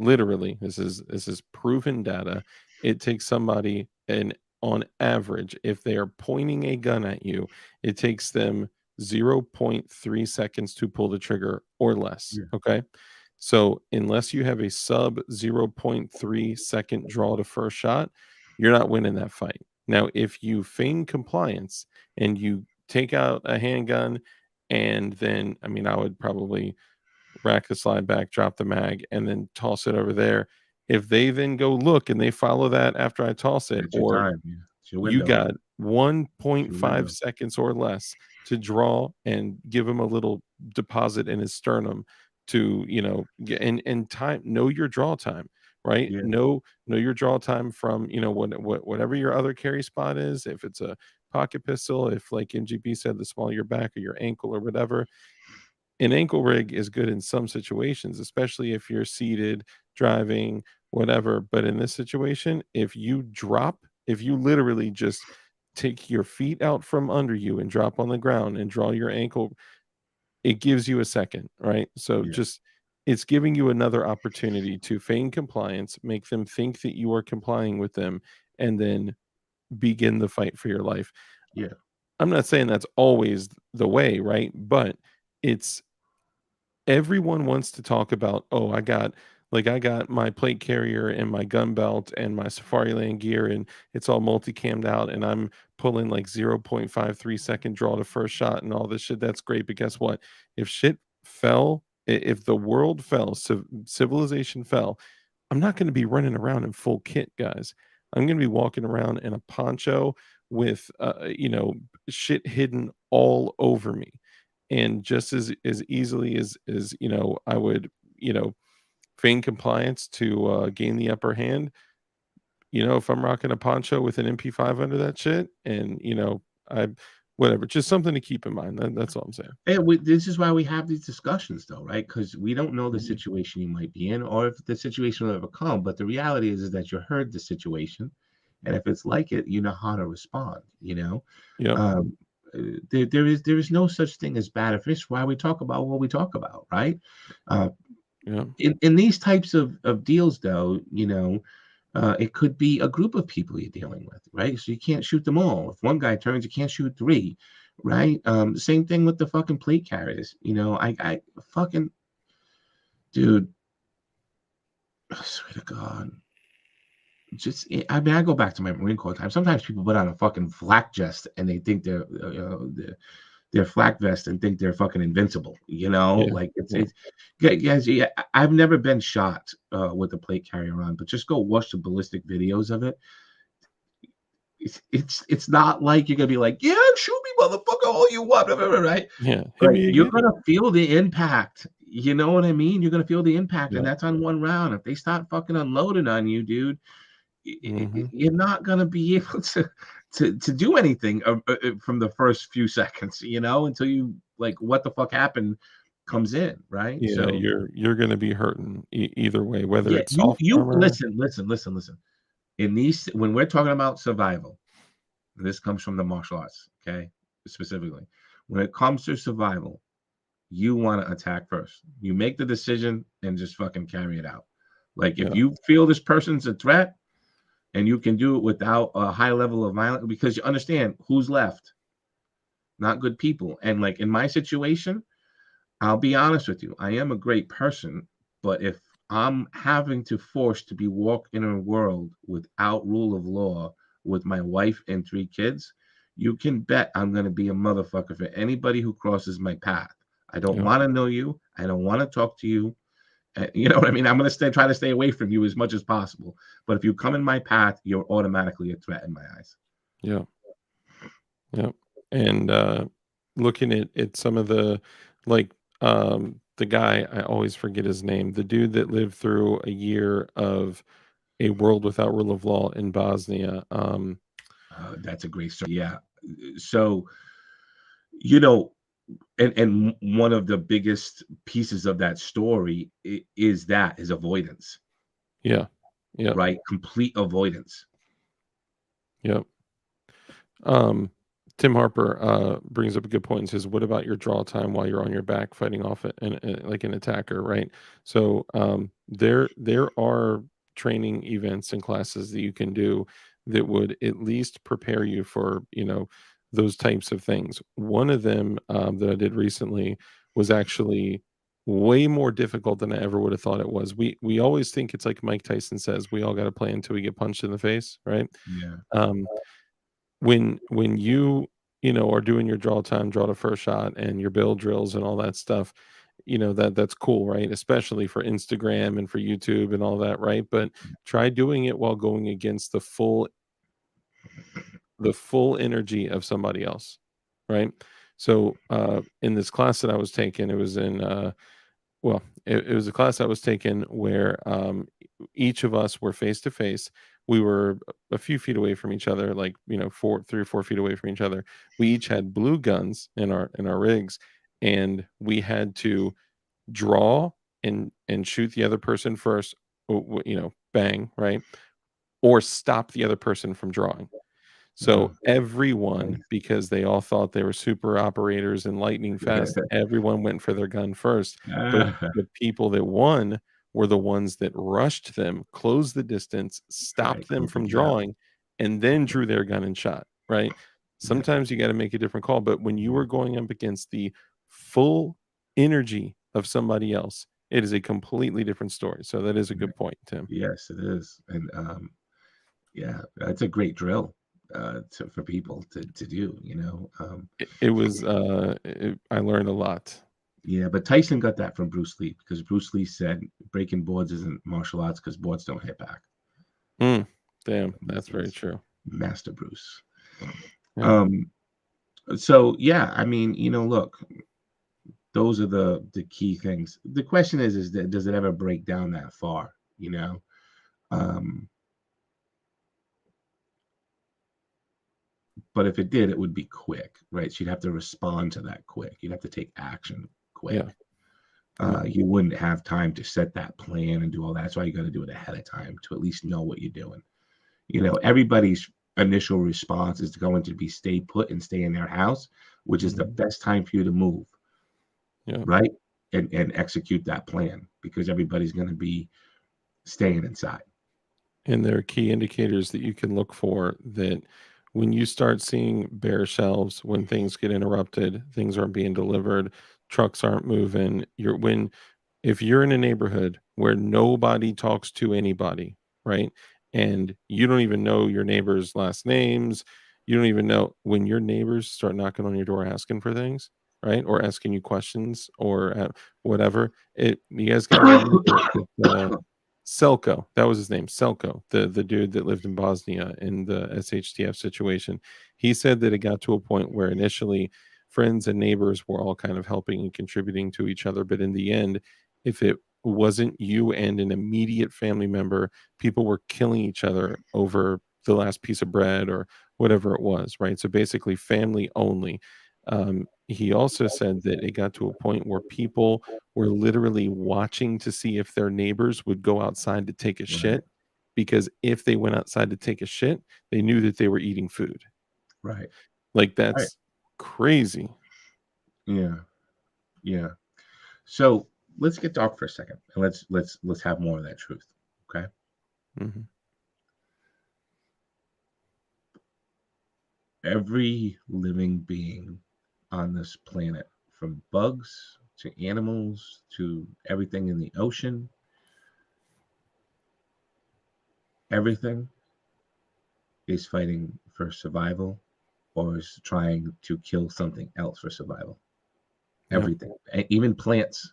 literally, this is proven data. It takes somebody, and on average, if they are pointing a gun at you, it takes them 0.3 seconds to pull the trigger or less. Yeah, Okay. So unless you have a sub 0.3 second draw to first shot, you're not winning that fight. Now, if you feign compliance and you take out a handgun, and then, I mean, I would probably rack the slide back, drop the mag, and then toss it over there. If they then go look and they follow that after I toss it, it's your or time. Yeah. It's your you window. got It's your 1.5 window. seconds or less to draw and give him a little deposit in his sternum to, and time, know your draw time, right? Yeah, Know your draw time from, whatever your other carry spot is. If it's a pocket pistol, if like MGB said, the smaller your back or your ankle or whatever, an ankle rig is good in some situations, especially if you're seated, driving, whatever. But in this situation, if you literally just take your feet out from under you and drop on the ground and draw your ankle, it gives you a second, right? So yeah, just it's giving you another opportunity to feign compliance, make them think that you are complying with them, and then begin the fight for your life. yeah, I'm not saying that's always the way, right? But it's everyone wants to talk about, "Oh, I got my plate carrier and my gun belt and my Safariland gear, and it's all multicammed out, and I'm pulling like 0.53 second draw to first shot and all this shit." That's great, but guess what? If shit fell, if the world fell, civilization fell, I'm not gonna be running around in full kit, guys. I'm gonna be walking around in a poncho with, shit hidden all over me. And just as easily as I would, feign compliance to gain the upper hand. If I'm rocking a poncho with an MP5 under that shit, and I whatever, just something to keep in mind. That's all I'm saying. and this is why we have these discussions, though, right? Because we don't know the Mhm. situation you might be in, or if the situation will ever come. But the reality is that you heard the situation, and if it's like it, you know how to respond. Yep. Um, there is no such thing as bad fish. Why we talk about what we talk about, right? Uh, Yep. in these types of deals, though, it could be a group of people you're dealing with, right? So you can't shoot them all. If one guy turns, you can't shoot three, right? Same thing with the fucking plate carriers. I fucking dude, I swear to God. I mean, I go back to my Marine Corps time. Sometimes people put on a fucking flak vest and they think they're flak vest and think they're fucking invincible. Yeah. Like Yeah. guys. Yeah, I've never been shot with a plate carrier on, but just go watch the ballistic videos of it. It's not like you're gonna be like, yeah, shoot me, motherfucker, all you want, right? Yeah. Hit But me you're again. gonna feel the impact. You know what I mean? You're gonna feel the impact, and Yeah. that's on one round. If they start fucking unloading on you, dude, Hmm. you're not gonna be able to do anything from the first few seconds, until you like what the fuck happened comes in, right? Yeah. So You're gonna be hurting either way, whether yeah, it's you soft you armor. listen. In these, when we're talking about survival, this comes from the martial arts, okay? Specifically, when it comes to survival, you want to attack first. You make the decision and just fucking carry it out. Like if Yeah. you feel this person's a threat and you can do it without a high level of violence, because you understand who's left. not good people. And like in my situation, I'll be honest with you, I am a great person, but if I'm having to force to be walk in a world without rule of law with my wife and 3 kids, you can bet I'm going to be a motherfucker for anybody who crosses my path. I don't Yep. want to know you. I don't want to talk to you. You know what I mean? I'm going to try to stay away from you as much as possible. But if you come in my path, you're automatically a threat in my eyes. Yeah. Yep. And looking at some of the like the guy, I always forget his name, the dude that lived through a year of a world without rule of law in Bosnia. That's a great story. Yeah. So, you know, and one of the biggest pieces of that story is avoidance, Yeah. Yep. right? Complete avoidance. Yep. Um, Tim Harper brings up a good point and says, "What about your draw time while you're on your back fighting off like an attacker?" Right. So there are training events and classes that you can do that would at least prepare you for those types of things. One of them that I did recently was actually way more difficult than I ever would have thought it was. We always think it's like Mike Tyson says, we all got to play until we get punched in the face, right? Yeah. Um, when you are doing your draw time, draw the first shot, and your build drills and all that stuff, that's cool, right? Especially for Instagram and for YouTube and all that, right? But try doing it while going against the full energy of somebody else, right? So in this class that I was taking, it was in well, it was a class I was taking where each of us were face to face. We were a few feet away from each other, like 3 or 4 feet away from each other. We each had blue guns in our rigs, and we had to draw and shoot the other person first. Bang, right, or stop the other person from drawing. Uh, So everyone, nice. because they all thought they were super operators and lightning fast, everyone went for their gun first. But the people that won were the ones that rushed them, closed the distance, Right. stopped them Close the from gap. drawing, and then drew their gun and shot, right? Yeah. Sometimes you got to make a different call, but when you are going up against the full energy of somebody else, it is a completely different story. So that is a good point, Tim. Yes, it is. And yeah, that's a great drill for people to do, you know. It was I learned a lot. Yeah, but Tyson got that from Bruce Lee because Bruce Lee said breaking boards isn't martial arts because boards don't hit back. Mm, damn, that's very That's true. Master Bruce. Yeah. Um, so yeah, I mean, look, those are the key things. The question is that does it ever break down that far? You know, um, but if it did, it would be quick, right? So you'd have to respond to that quick. You'd have to take action Yeah. quick. Yeah. You wouldn't have time to set that plan and do all that. That's why you got to do it ahead of time to at least know what you're doing. Everybody's initial response is going to be stay put and stay in their house, which is the Mhm. best time for you to move, Yeah. right? And execute that plan because everybody's going to be staying inside. And there are key indicators that you can look for that when you start seeing bare shelves, when things get interrupted, things aren't being delivered, trucks aren't moving, if you're in a neighborhood where nobody talks to anybody, right? And you don't even know your neighbors' last names, you don't even know when your neighbors start knocking on your door asking for things, right? Or asking you questions or whatever. You guys got to remember Selko, that was his name, Selko, the dude that lived in Bosnia in the SHTF situation. He said that it got to a point where initially friends and neighbors were all kind of helping and contributing to each other, but in the end, if it wasn't you and an immediate family member, people were killing each other over the last piece of bread or whatever it was, right? So basically, family only. He also said that it got to a point where people were literally watching to see if their neighbors would go outside to take a Right, shit, because if they went outside to take a shit, they knew that they were eating food. right, Like, right. that's crazy. Yeah, yeah. So let's get dark for a second and let's have more of that truth. Okay. Mhm. Every living being on this planet, from bugs to animals to everything in the ocean, everything is fighting for survival or is trying to kill something else for survival. Yep. Everything, even plants,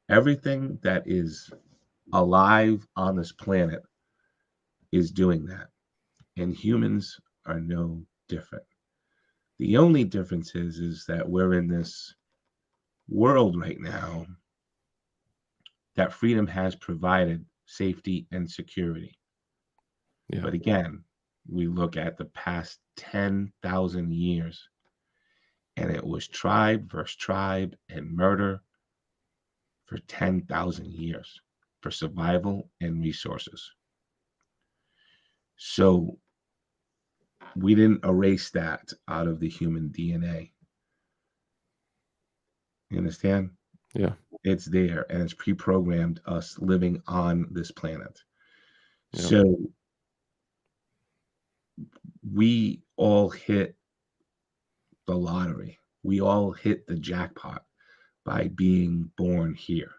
everything that is alive on this planet is doing that. And humans are no different. The only difference is that we're in this world right now that freedom has provided safety and security. Yeah. But again, we look at the past 10,000 years, and it was tribe versus tribe and murder for 10,000 years for survival and resources. So we didn't erase that out of the human DNA. You understand? Yeah. It's there and it's pre-programmed us living on this planet. Yeah. So we all hit the lottery. We all hit the jackpot by being born here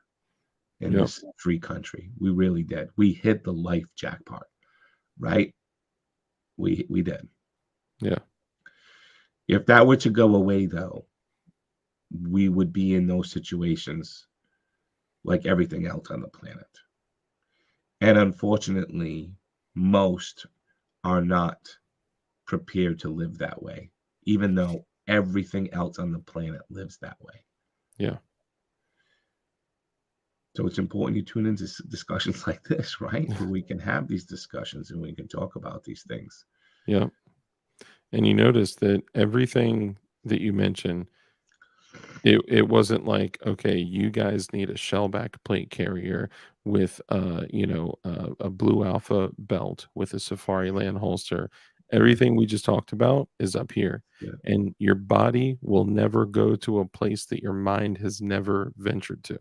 in Yep. this free country. We really did. We hit the life jackpot, right? We did. Yeah. If that were to go away though, we would be in those situations like everything else on the planet. And unfortunately, most are not prepared to live that way, even though everything else on the planet lives that way. Yeah. So it's important you tune into discussions like this, right? Where we can have these discussions and we can talk about these things. Yeah. And you notice that everything that you mentioned, it wasn't like, okay, you guys need a shellback plate carrier with a blue alpha belt with a safari land holster. Everything we just talked about is up here. Yeah. And your body will never go to a place that your mind has never ventured to.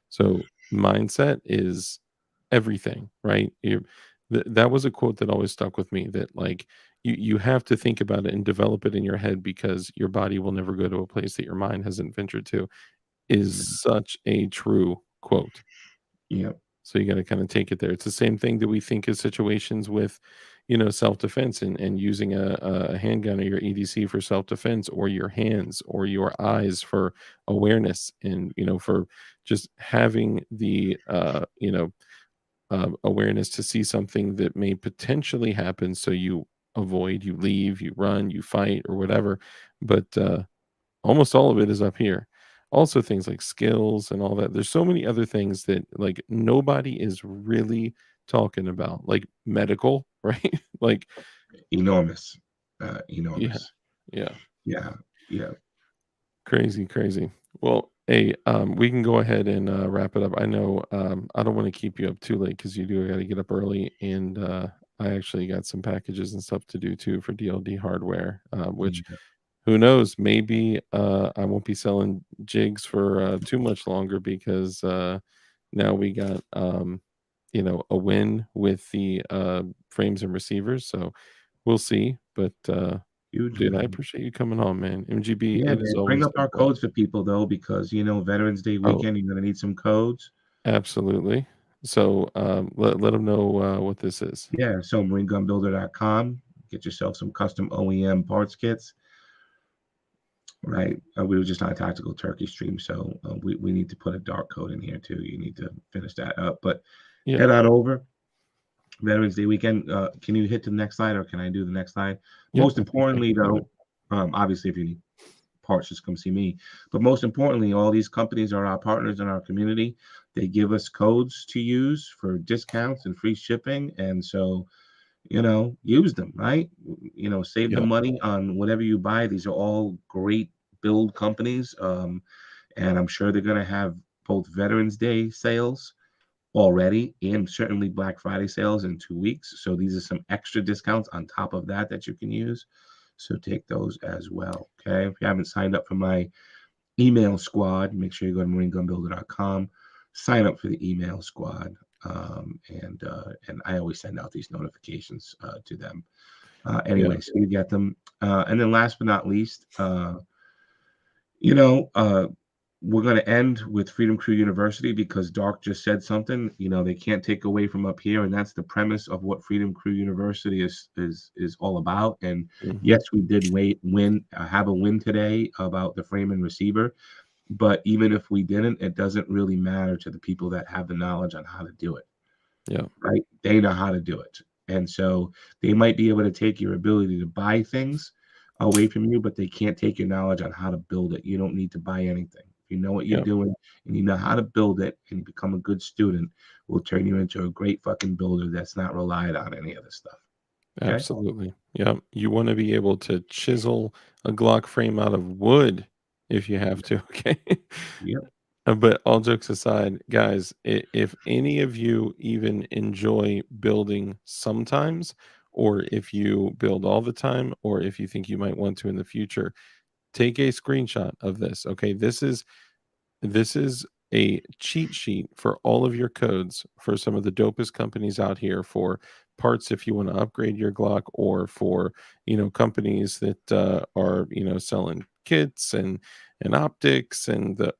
So mindset is everything, right? That was a quote that always stuck with me, that like you have to think about it and develop it in your head because your body will never go to a place that your mind hasn't ventured to, is such a true quote. Yeah. So you got to kind of take it there. It's the same thing that we think of situations with, self-defense and using a handgun or your EDC for self-defense, or your hands or your eyes for awareness, and, for just having the, awareness to see something that may potentially happen. So you avoid, you leave, you run, you fight, or whatever. But almost all of it is up here. Also, things like skills and all that. There's so many other things that like nobody is really talking about, like medical, right? Like, Enormous. yeah, Enormous. yeah, Yeah. Yeah. crazy, crazy. Well, hey, we can go ahead and wrap it up. I know I don't want to keep you up too late because you do got to get up early, and I actually got some packages and stuff to do too for DLD hardware, which Yeah. who knows, maybe I won't be selling jigs for too much longer because now we got a win with the frames and receivers. So we'll see. But Huge dude, I win. appreciate you coming on, man. MGB, Yeah, it is man. Bring always up a our pleasure. codes for people though, because Veterans Day Oh, weekend, you're gonna need some codes. absolutely. So let them know what this is. Yeah, so marinegunbuilder.com. Get yourself some custom OEM parts kits. Right. We were just on a tactical turkey stream, so we need to put a dark code in here too. You need to finish that up. But Yeah, head on over. Veterans Day weekend. Can you hit the next slide, or can I do the next slide? yeah. Most I importantly, can do it. though, obviously, if you need parts, just come see me. But most importantly, all these companies are our partners in our community. They give us codes to use for discounts and free shipping, and so use them, right? Save the Yeah, money on whatever you buy. These are all great build companies. And I'm sure they're going to have both Veterans Day sales already and certainly Black Friday sales in 2 weeks. So these are some extra discounts on top of that you can use. So take those as well. Okay. If you haven't signed up for my email squad, make sure you go to marinegunbuilder.com, sign up for the email squad. And I always send out these notifications to them. Yeah. Anyway, so you get them. And then last but not least, you know, we're going to end with Freedom Crew University because Dark just said something, they can't take away from up here, and that's the premise of what Freedom Crew University is all about. And Hmm. yes, we did have a win today about the frame and receiver, but even if we didn't, it doesn't really matter to the people that have the knowledge on how to do it, Yeah. right? They know how to do it. And so they might be able to take your ability to buy things away from you, but they can't take your knowledge on how to build it. You don't need to buy anything. If you know what you're Yeah. doing and you know how to build it and you become a good student, we'll turn you into a great fucking builder that's not relied on any other stuff. Okay? Absolutely. Yeah. You want to be able to chisel a Glock frame out of wood if you have to. Okay. Yep. But all jokes aside, guys, if any of you even enjoy building sometimes, or if you build all the time, or if you think you might want to in the future, take a screenshot of this. Okay. This is a cheat sheet for all of your codes for some of the dopest companies out here for parts if you want to upgrade your Glock, or for companies that are selling kits and optics and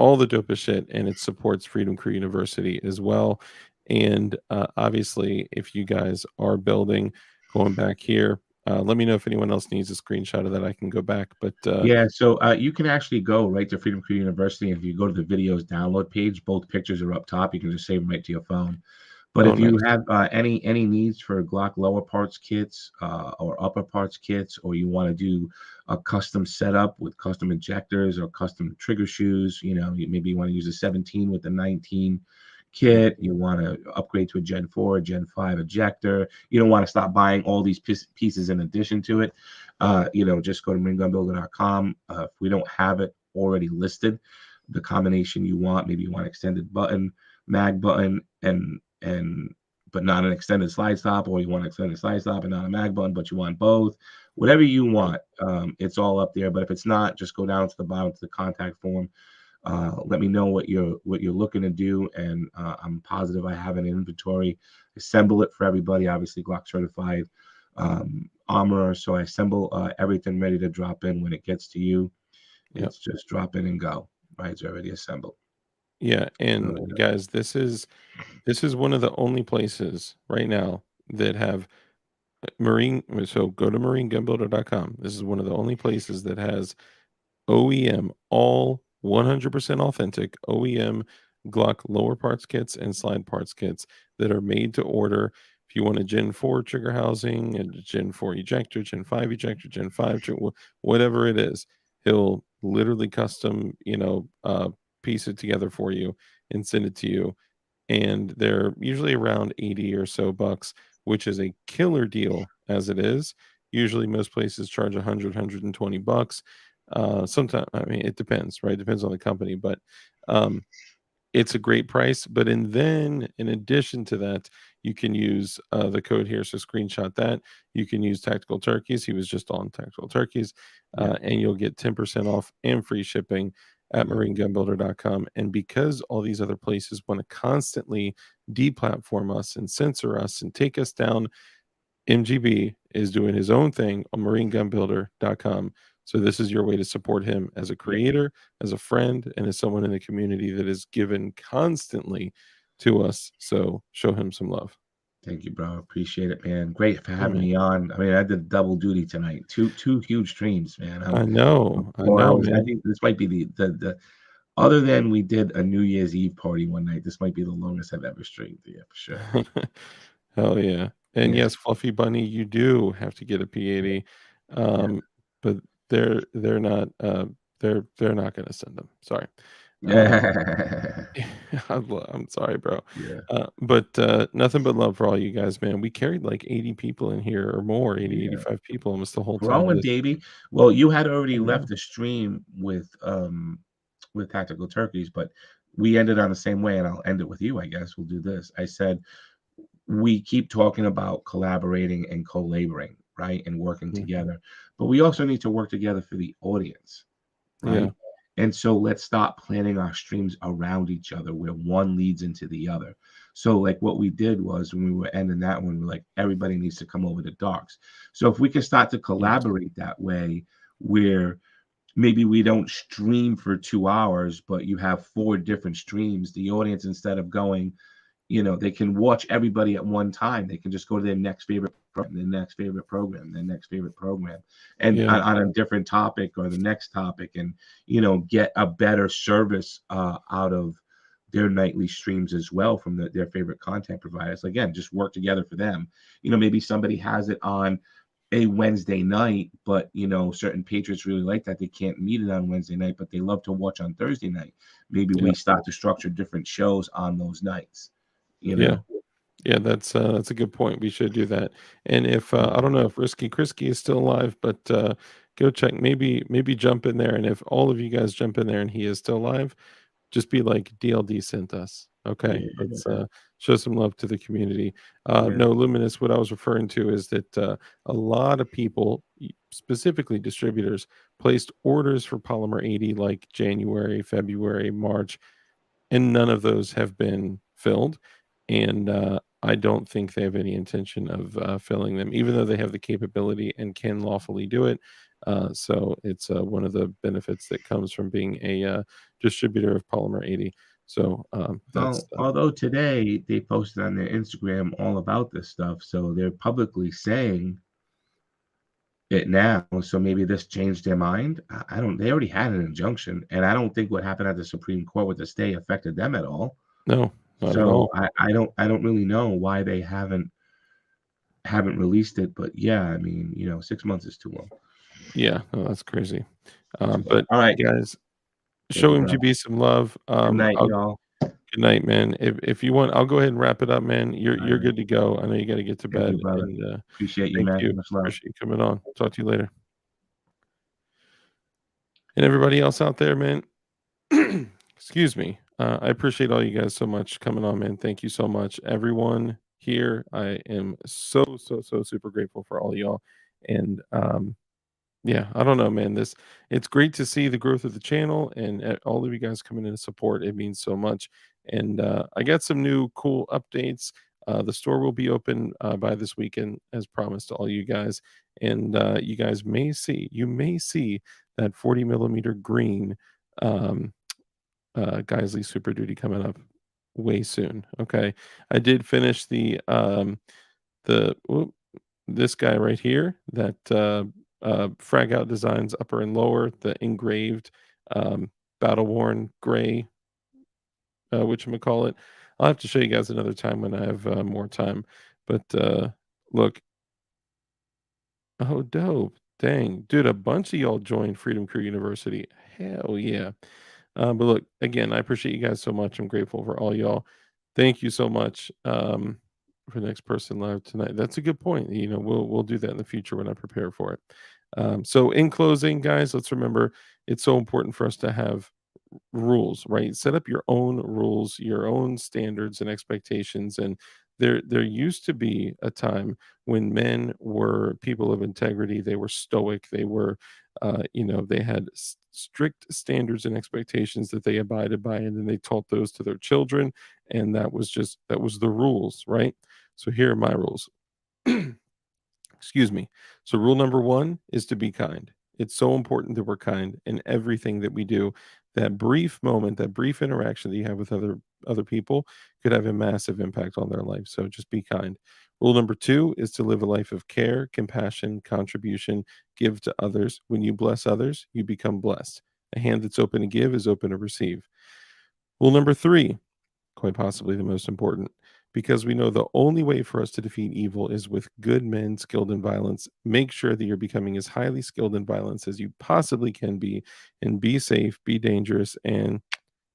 all the dopest shit, and it supports Freedom Crew University as well. And obviously, if you guys are building, going back here, let me know if anyone else needs a screenshot of that. I can go back, but Yeah, so you can actually go right to Freedom Crew University. And if you go to the videos download page, both pictures are up top. You can just save them right to your phone. But oh, if you nice. have any needs for Glock lower parts kits or upper parts kits, or you want to do a custom setup with custom ejectors or custom trigger shoes, maybe you want to use a 17 with the 19 kit, you want to upgrade to a Gen 4, Gen 5 ejector, you don't want to stop buying all these pieces in addition to it, just go to maringunbuilder.com. If we don't have it already listed, the combination you want, maybe you want extended button, mag button, and but not an extended slide stop, or you want an extended slide stop and not a mag button, but you want both. Whatever you Right. want, it's all up there. But if it's not, just go down to the bottom to the contact form. Let me know what you're looking to do, and I'm positive I have an inventory. Assemble it for everybody. Obviously, Glock certified armor, so I assemble everything ready to drop in when it gets to you. Yeah. It's just drop in and go. Right, it's already assembled. Yeah, So, and guys, this is one of the only places right now that have marine. So go to marinegunbuilder.com. This is one of the only places that has OEM, all 100% authentic OEM Glock lower parts kits and slide parts kits that are made to order. If you want a Gen 4 trigger housing, a Gen 4 ejector, Gen 5 ejector, Gen 5, whatever it is, he'll literally custom, piece it together for you and send it to you. And they're usually around 80 or so bucks, which is a killer deal as it is. Usually most places charge 100 bucks. Sometimes, I mean, it depends, right? It depends on the company, but um, it's a great price. But then in addition to that, you can use the code here. So screenshot that. You can use Tactical Turkeys. He was just on Tactical Turkeys, yeah, and you'll get 10% off and free shipping at yeah, marinegunbuilder.com. And because all these other places want to constantly deplatform us and censor us and take us down, MGB is doing his own thing on marinegunbuilder.com. So this is your way to support him as a yeah. creator, as a friend, and as someone in the community that is given constantly to us. So show him some love. Thank you, bro. Appreciate it, man. Great for Yeah, having man. me on. I mean, I did double duty tonight. Two huge streams, man. I'm I know, 4 hours. I man. think this might be the other than we did a New Year's Eve party one night. This might be the longest I've ever streamed. Yeah, for sure. Hell yeah. And Yes. yes, Fluffy Bunny, you do have to get a P80. Yeah. Um, but they're not they're not gonna send them. Sorry. Um Yeah. I'm sorry, bro. Yeah. But nothing but love for all you guys, man. We carried like 80 people in here or more, 80, Yeah. 85 people almost the whole time. Growing, baby. Well, you had already I left know. the stream with Tactical Turkeys, but we ended on the same way, and I'll end it with you, I guess. We'll do this. I said we keep talking about collaborating and co-laboring, right? And working Mhm. together. But we also need to work together for the audience, Yeah. right? And so let's stop planning our streams around each other where one leads into the other. So like what we did was when we were ending that one, we're like, everybody needs to come over to Darks. So if we can start to Yes. collaborate that way, where maybe we don't stream for 2 hours, but you have 4 different streams, the audience, instead of going, they can watch everybody at one time. They can just go to their next favorite program, their next favorite program, their next favorite program, and Yeah. on a different topic or the next topic, and get a better service out of their nightly streams as well from their favorite content providers. Again, just work together for them. Maybe somebody has it on a Wednesday night, but certain patriots really like that. They can't meet it on Wednesday night, but they love to watch on Thursday night. Maybe Yeah. we start to structure different shows on those nights, you Yeah. know? Yeah, that's a good point. We should do that. And if I don't know if Risky Krisky is still alive, but go check. Maybe jump in there, and if all of you guys jump in there and he is still alive, just be like DLD sent us. Okay, let's Yeah, show some love to the community. yeah. No, Luminous. What I was referring to is that a lot of people, specifically distributors, placed orders for Polymer 80 like January, February, March, and none of those have been filled. And I don't think they have any intention of filling them, even though they have the capability and can lawfully do it. So it's one of the benefits that comes from being a distributor of Polymer 80. So that's Although today they posted on their Instagram all about this stuff, so they're publicly saying it now. So maybe this changed their mind. I don't. They already had an injunction, and I don't think what happened at the Supreme Court with the stay affected them at all. no, not at So all. I don't really know why they haven't released it. But yeah, I mean, 6 months is too long. Yeah, no, that's crazy. Too long. But All right. guys, Thank show you, bro. MGB some love. Good night, I'll y'all. Good night, man. If you want, I'll go ahead and wrap it up, man. All You're right. good to go. I know you got to get to Thank bed, you, brother. and Appreciate you, thank man. you. Much love. Appreciate you coming on. Talk to you later. And everybody else out there, man. Excuse me. I appreciate all you guys so much coming on, man. Thank you so much, everyone here. I am so super grateful for all y'all. And yeah, I don't know, man. It's great to see the growth of the channel and all of you guys coming in to support. It means so much. And I got some new cool updates. The store will be open by this weekend, as promised to all you guys. And you may see that 40 millimeter green um, Geisley Super Duty coming up way soon. Okay, I did finish the this guy right here, that Frag Out Designs upper and lower, the engraved battle worn gray, whatchamacallit. I'll have to show you guys another time when I have more time. But look, oh, dope. Dang, dude, a bunch of y'all joined Freedom Crew University. Hell yeah. But look, again, I appreciate you guys so much. I'm grateful for all y'all. Thank you so much for the next person live tonight. That's a good point. We'll do that in the future when I prepare for it. So in closing, guys, let's remember it's so important for us to have rules, right? Set up your own rules, your own standards and expectations. And there used to be a time when men were people of integrity. They were stoic. They were, they had strict standards and expectations that they abided by, and then they taught those to their children. And that was the rules, right? So here are my rules. Excuse me. So rule number one is to be kind. It's so important that we're kind in everything that we do. That brief moment, that brief interaction that you have with other people could have a massive impact on their life. So just be kind. Rule number two is to live a life of care, compassion, contribution, give to others. When you bless others, you become blessed. A hand that's open to give is open to receive. Rule number three, quite possibly the most important, because we know the only way for us to defeat evil is with good men skilled in violence. Make sure that you're becoming as highly skilled in violence as you possibly can be, and be safe, be dangerous, and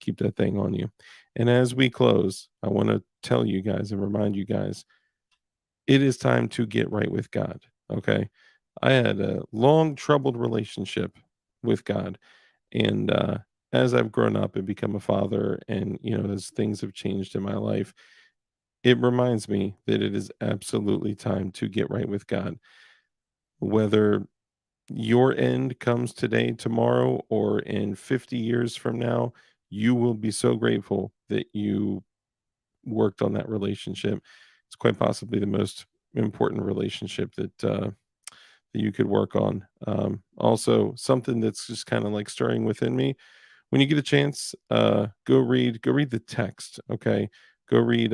keep that thing on you. And as we close, I want to tell you guys and remind you guys, it is time to get right with God. Okay. I had a long, troubled relationship with God. And as I've grown up and become a father, and, as things have changed in my life, it reminds me that it is absolutely time to get right with God. Whether your end comes today, tomorrow, or in 50 years from now, you will be so grateful that you worked on that relationship. It's quite possibly the most important relationship that you could work on. Also, something that's just kind of like stirring within me. When you get a chance, go read the text. Okay, go read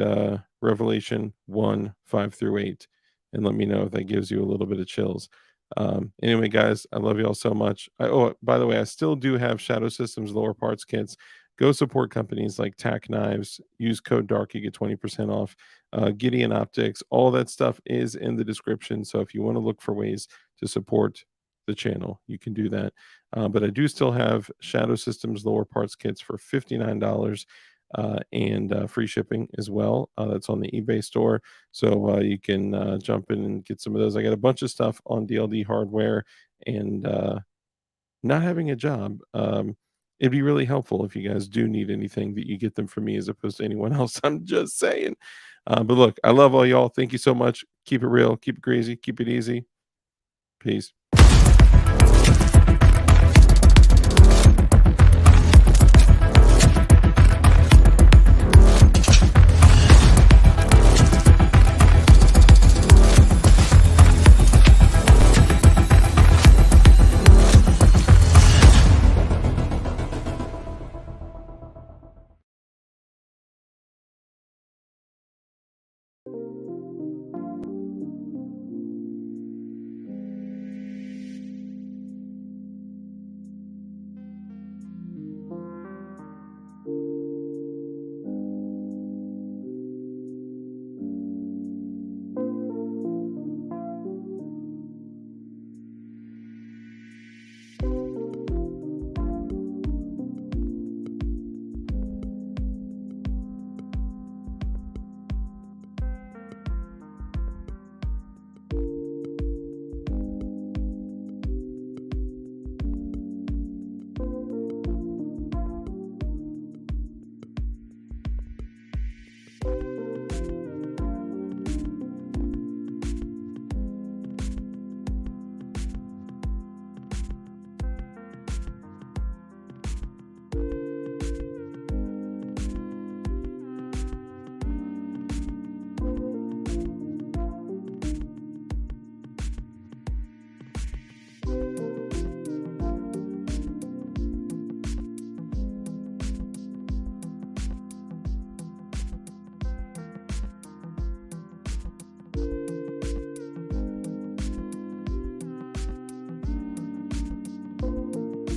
Revelation 1:5 through 8, and let me know if that gives you a little bit of chills. Anyway, guys, I love you all so much. Oh, by the way, I still do have Shadow Systems lower parts kits. Go support companies like Tack Knives. Use code DARK, you get 20% off. Gideon Optics, all that stuff is in the description. So if you want to look for ways to support the channel, you can do that. But I do still have Shadow Systems lower parts kits for $59 and free shipping as well. That's on the eBay store. So you can jump in and get some of those. I got a bunch of stuff on DLD hardware, and not having a job. It'd be really helpful if you guys do need anything that you get them from me as opposed to anyone else. I'm just saying. But look, I love all y'all. Thank you so much. Keep it real, keep it crazy, keep it easy. Peace.